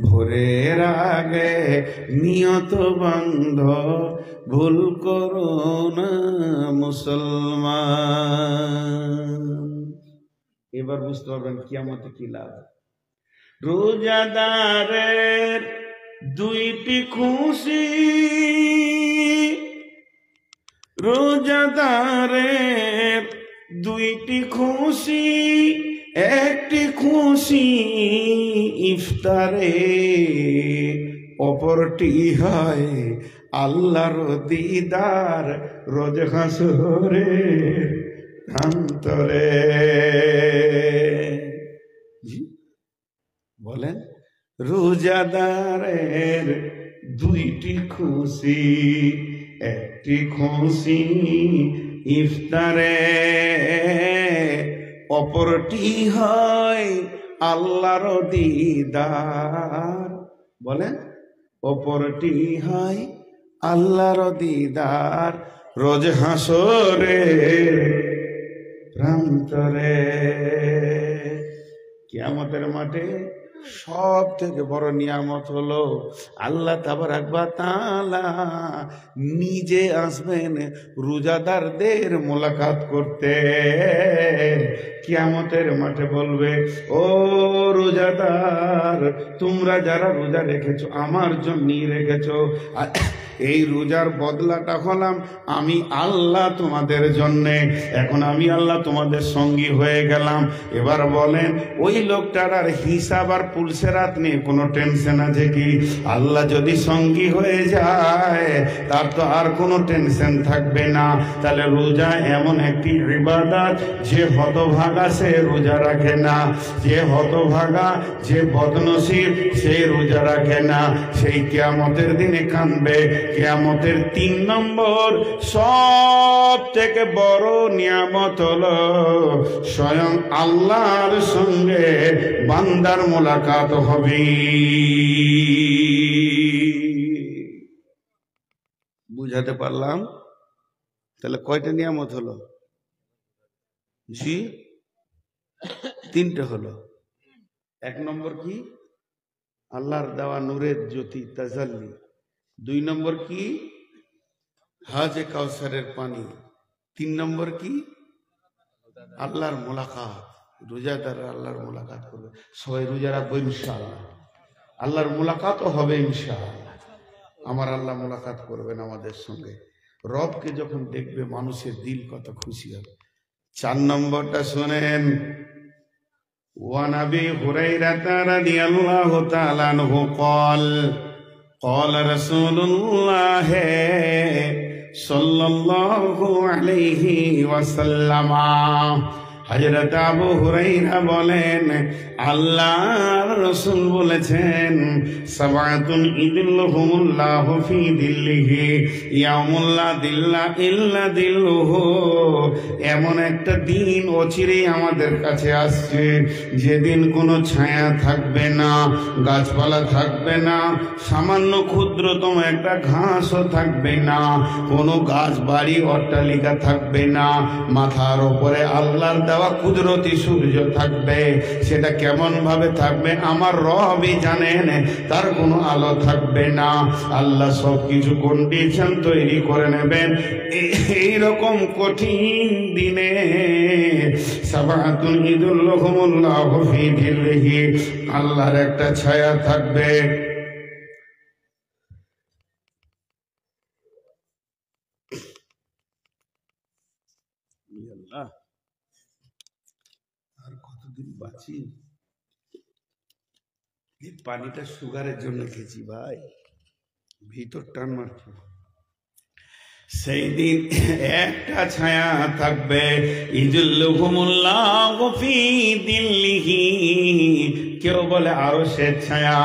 ভোরের আগে নিয়ত বন্ধ ভুল করো না মুসলমান। এবার বুঝতে পারবেন কিয়ামতে কি লাভ। রোজাদারের দুইটি খুশি, রোজাদারের দুইটি খুশি, একটি খুশি ইফতারে, অপরটি হয় আল্লাহর দিদার রোজ হাসরে অন্তরে। বলেন, রোজাদারের দুইটি খুশি, একটি খুশি ইফতারে, অপরটি হয় আল্লাহর দিদার। বলেন, অপরটি হয় আল্লাহর দিদার রোজ হাসরে প্রান্তরে। কিয়ামতের মাঠে সব থেকে বড় নিয়ামত হলো আল্লাহ তাবারাক ওয়া তাআলা নিজে আসবেন রোজাদারদের মোলাকাত করতে। কিয়ামতের মাঠে বলবে, ও রোজাদার, তোমরা যারা রোজা রেখেছো আমার জন্যই রেখেছো, এই রোজার বদলাটা হলাম আমি আল্লাহ তোমাদের জন্যে। এখন আমি আল্লাহ তোমাদের সঙ্গী হয়ে গেলাম। এবার বলেন, ওই লোকটার আর হিসাব আর পুলসেরাত নিয়ে কোনো টেনশন আছে কি? আল্লাহ যদি সঙ্গী হয়ে যায় তার তো আর কোনো টেনশন থাকবে না। তাহলে রোজা এমন একটি ইবাদত, যে হতভাগা সে রোজা রাখে না, যে হতভাগা, যে বদনসিব সে রোজা রাখে না, সেই কিয়ামতের দিনে কাঁদবে। কিয়ামতের 3 নম্বর সব থেকে বড় নিয়ামত হলো স্বয়ং আল্লাহর সঙ্গে বান্দার মোলাকাত হবে। বুঝাতে পারলাম? তাহলে কয়টা নিয়ামত হলো? জি, 3টে হলো। 1 নম্বর কি? আল্লাহর দেওয়া নূরের জ্যোতি তাজাল্লি। 2 নম্বর কি? হাজে কাউসারের পানি। 3 নম্বর কি? আল্লাহর মোলাকাত। রোজাদার আল্লাহর মোলাকাত করবে। সবাই রোজা রাখবো ইনশাআল্লাহ, আল্লাহর মোলাকাতও হবে ইনশাআল্লাহ। আমার আল্লাহ মোলাকাত করবেন আমাদের সঙ্গে। রবকে যখন দেখবে মানুষের দিল কত খুশি হবে। 4 নম্বরটা শোনেন, ওয়ান আবি হুরায়রা রাদিয়াল্লাহু তাআলা আনহু قال قال رسول الله صلى الله عليه وسلم। হযরত আবু হুরায়রা বলেন, আল্লাহর রাসূল বলেছেন, সাবাতুন ইযিল্লুহুমুল্লাহু ফি দিল্লিহি ইয়াউমুল লা দিল্লা ইল্লা দিল্লুহু। এমন একটা দিন অচিরেই আমাদের কাছে আসছে, যেদিন কোনো ছায়া থাকবে না, গাছপালা থাকবে না, সামান্য ক্ষুদ্রতম একটা ঘাসও থাকবে না, কোনো গাছ বাড়ি অট্টালিকা থাকবে না, মাথার উপরে আল্লাহর দেওয়া কুদরতি সূর্য থাকবে। সেটা কেমন ভাবে থাকবে আমার রবই জানেন। তার কোনো আলো থাকবে না, আল্লাহ সবকিছু কন্ডিশন তৈরি করে নেবেন। এইরকম কঠিন দিনে সাবাতুন ইযিল্লুহুমুল্লাহু ফি দিল্লিহি, আল্লাহর একটা ছায়া থাকবে। আর কতদিন বাঁচি? এই পানিটা সুগারের জন্য খেয়েছি ভাই, ভিতর টান মারছে। সেই দিন একটা ছায়া থাকবে, ইযিল্লুহুমুল্লাহু ফি দিল্লিহি। কেউ বলে আরশের ছায়া,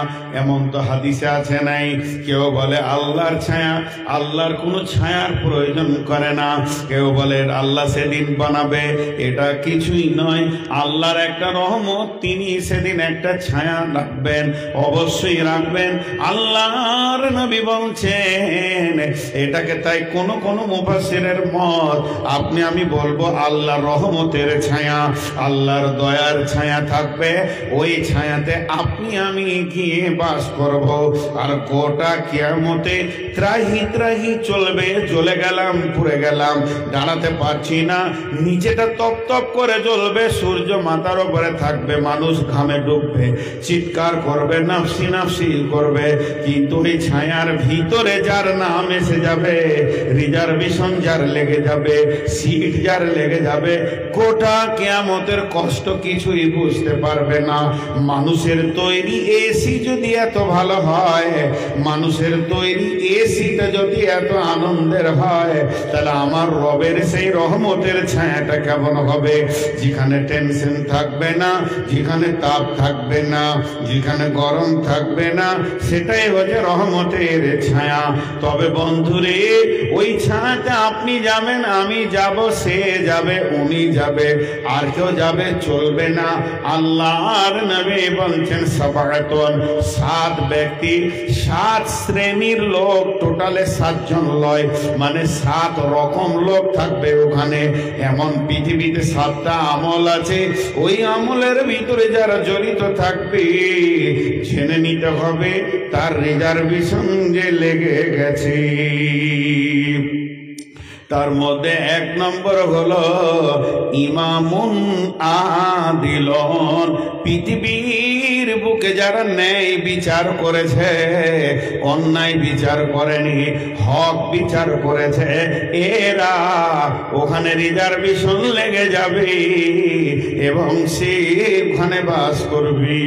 এমন তো হাদিসে আছে নাই। কেউ বলে আল্লাহর ছায়া, আল্লাহর কোনো ছায়ার প্রয়োজন করে না। কেউ বলে আল্লাহ সেদিন বানাবে, এটা কিছুই নয়। আল্লাহর একটা রহমত, তিনি সেদিন একটা ছায়া রাখবেন, অবশ্যই রাখবেন। আল্লাহর নবী বলছেন, এটাকে তাই কোন কোন মুফাসসিরের মত, আপনি আমি বলবো আল্লাহর রহমতের ছায়া, আল্লাহর দয়ার ছায়া থাকবে, ওই ছায়াতে আপনি আমি গিয়ে বাস করব। আর গোটা কিয়ামতে ত্রাহি ত্রাহি চলবে, জ্বলে গেলাম পুড়ে গেলাম, দাঁড়াতে পারছি না, নিচেটা তপ তপ করে জ্বলবে, সূর্য মাথার উপরে থাকবে, মানুষ ঘামে ডুববে, চিৎকার করবে, নাফসি নাফসি করবে। কিন্তু এই ছায়ার ভিতরে যার নাম এসে যাবে, রিজার্ভেশন যার লেগে যাবে, সিট যার লেগে যাবে, গোটা কিয়ামতের কষ্ট কিছুই বুঝতে পারবে না। মানুষের তৈরি এসি যদি এত ভালো হয়, মানুষের তৈরি এসিটা যদি এত আনন্দের হয়, তাহলে আমার রবের সেই রহমতের ছায়াটা কেমন হবে? যেখানে টেনশন থাকবে না, যেখানে তাপ থাকবে না, যেখানে গরম থাকবে না, সেটাই হচ্ছে রহমতের ছায়া। তবে বন্ধুরে, ওই ছায়াতে আপনি যাবেন, আমি যাব, সে যাবে, উনি যাবে, আর কেউ যাবে চলবে না। আল্লাহর নবী বলছেন সাবাতুন, 7 ব্যক্তি, 7 শ্রেণীর লোক, টোটালে 7 জন লয়, মানে 7 রকম লোক থাকবে ওখানে। এমন পৃথিবীতে 7টা আমল আছে, ওই আমলের ভিতরে যারা জড়িত থাকবে, জেনে নিতে হবে তার রিজার্ভেশন যে লেগে গেছে। তার মধ্যে 1 নম্বর হলো ইমামুন আদিলন। পৃথিবীর বুকে যারা ন্যায় বিচার করেছে, অন্যায় বিচার করেনি, হক বিচার করেছে, এরা ওখানে রিজার্ভেশন লেগে যাবে এবং সে ওখানে বাস করবে।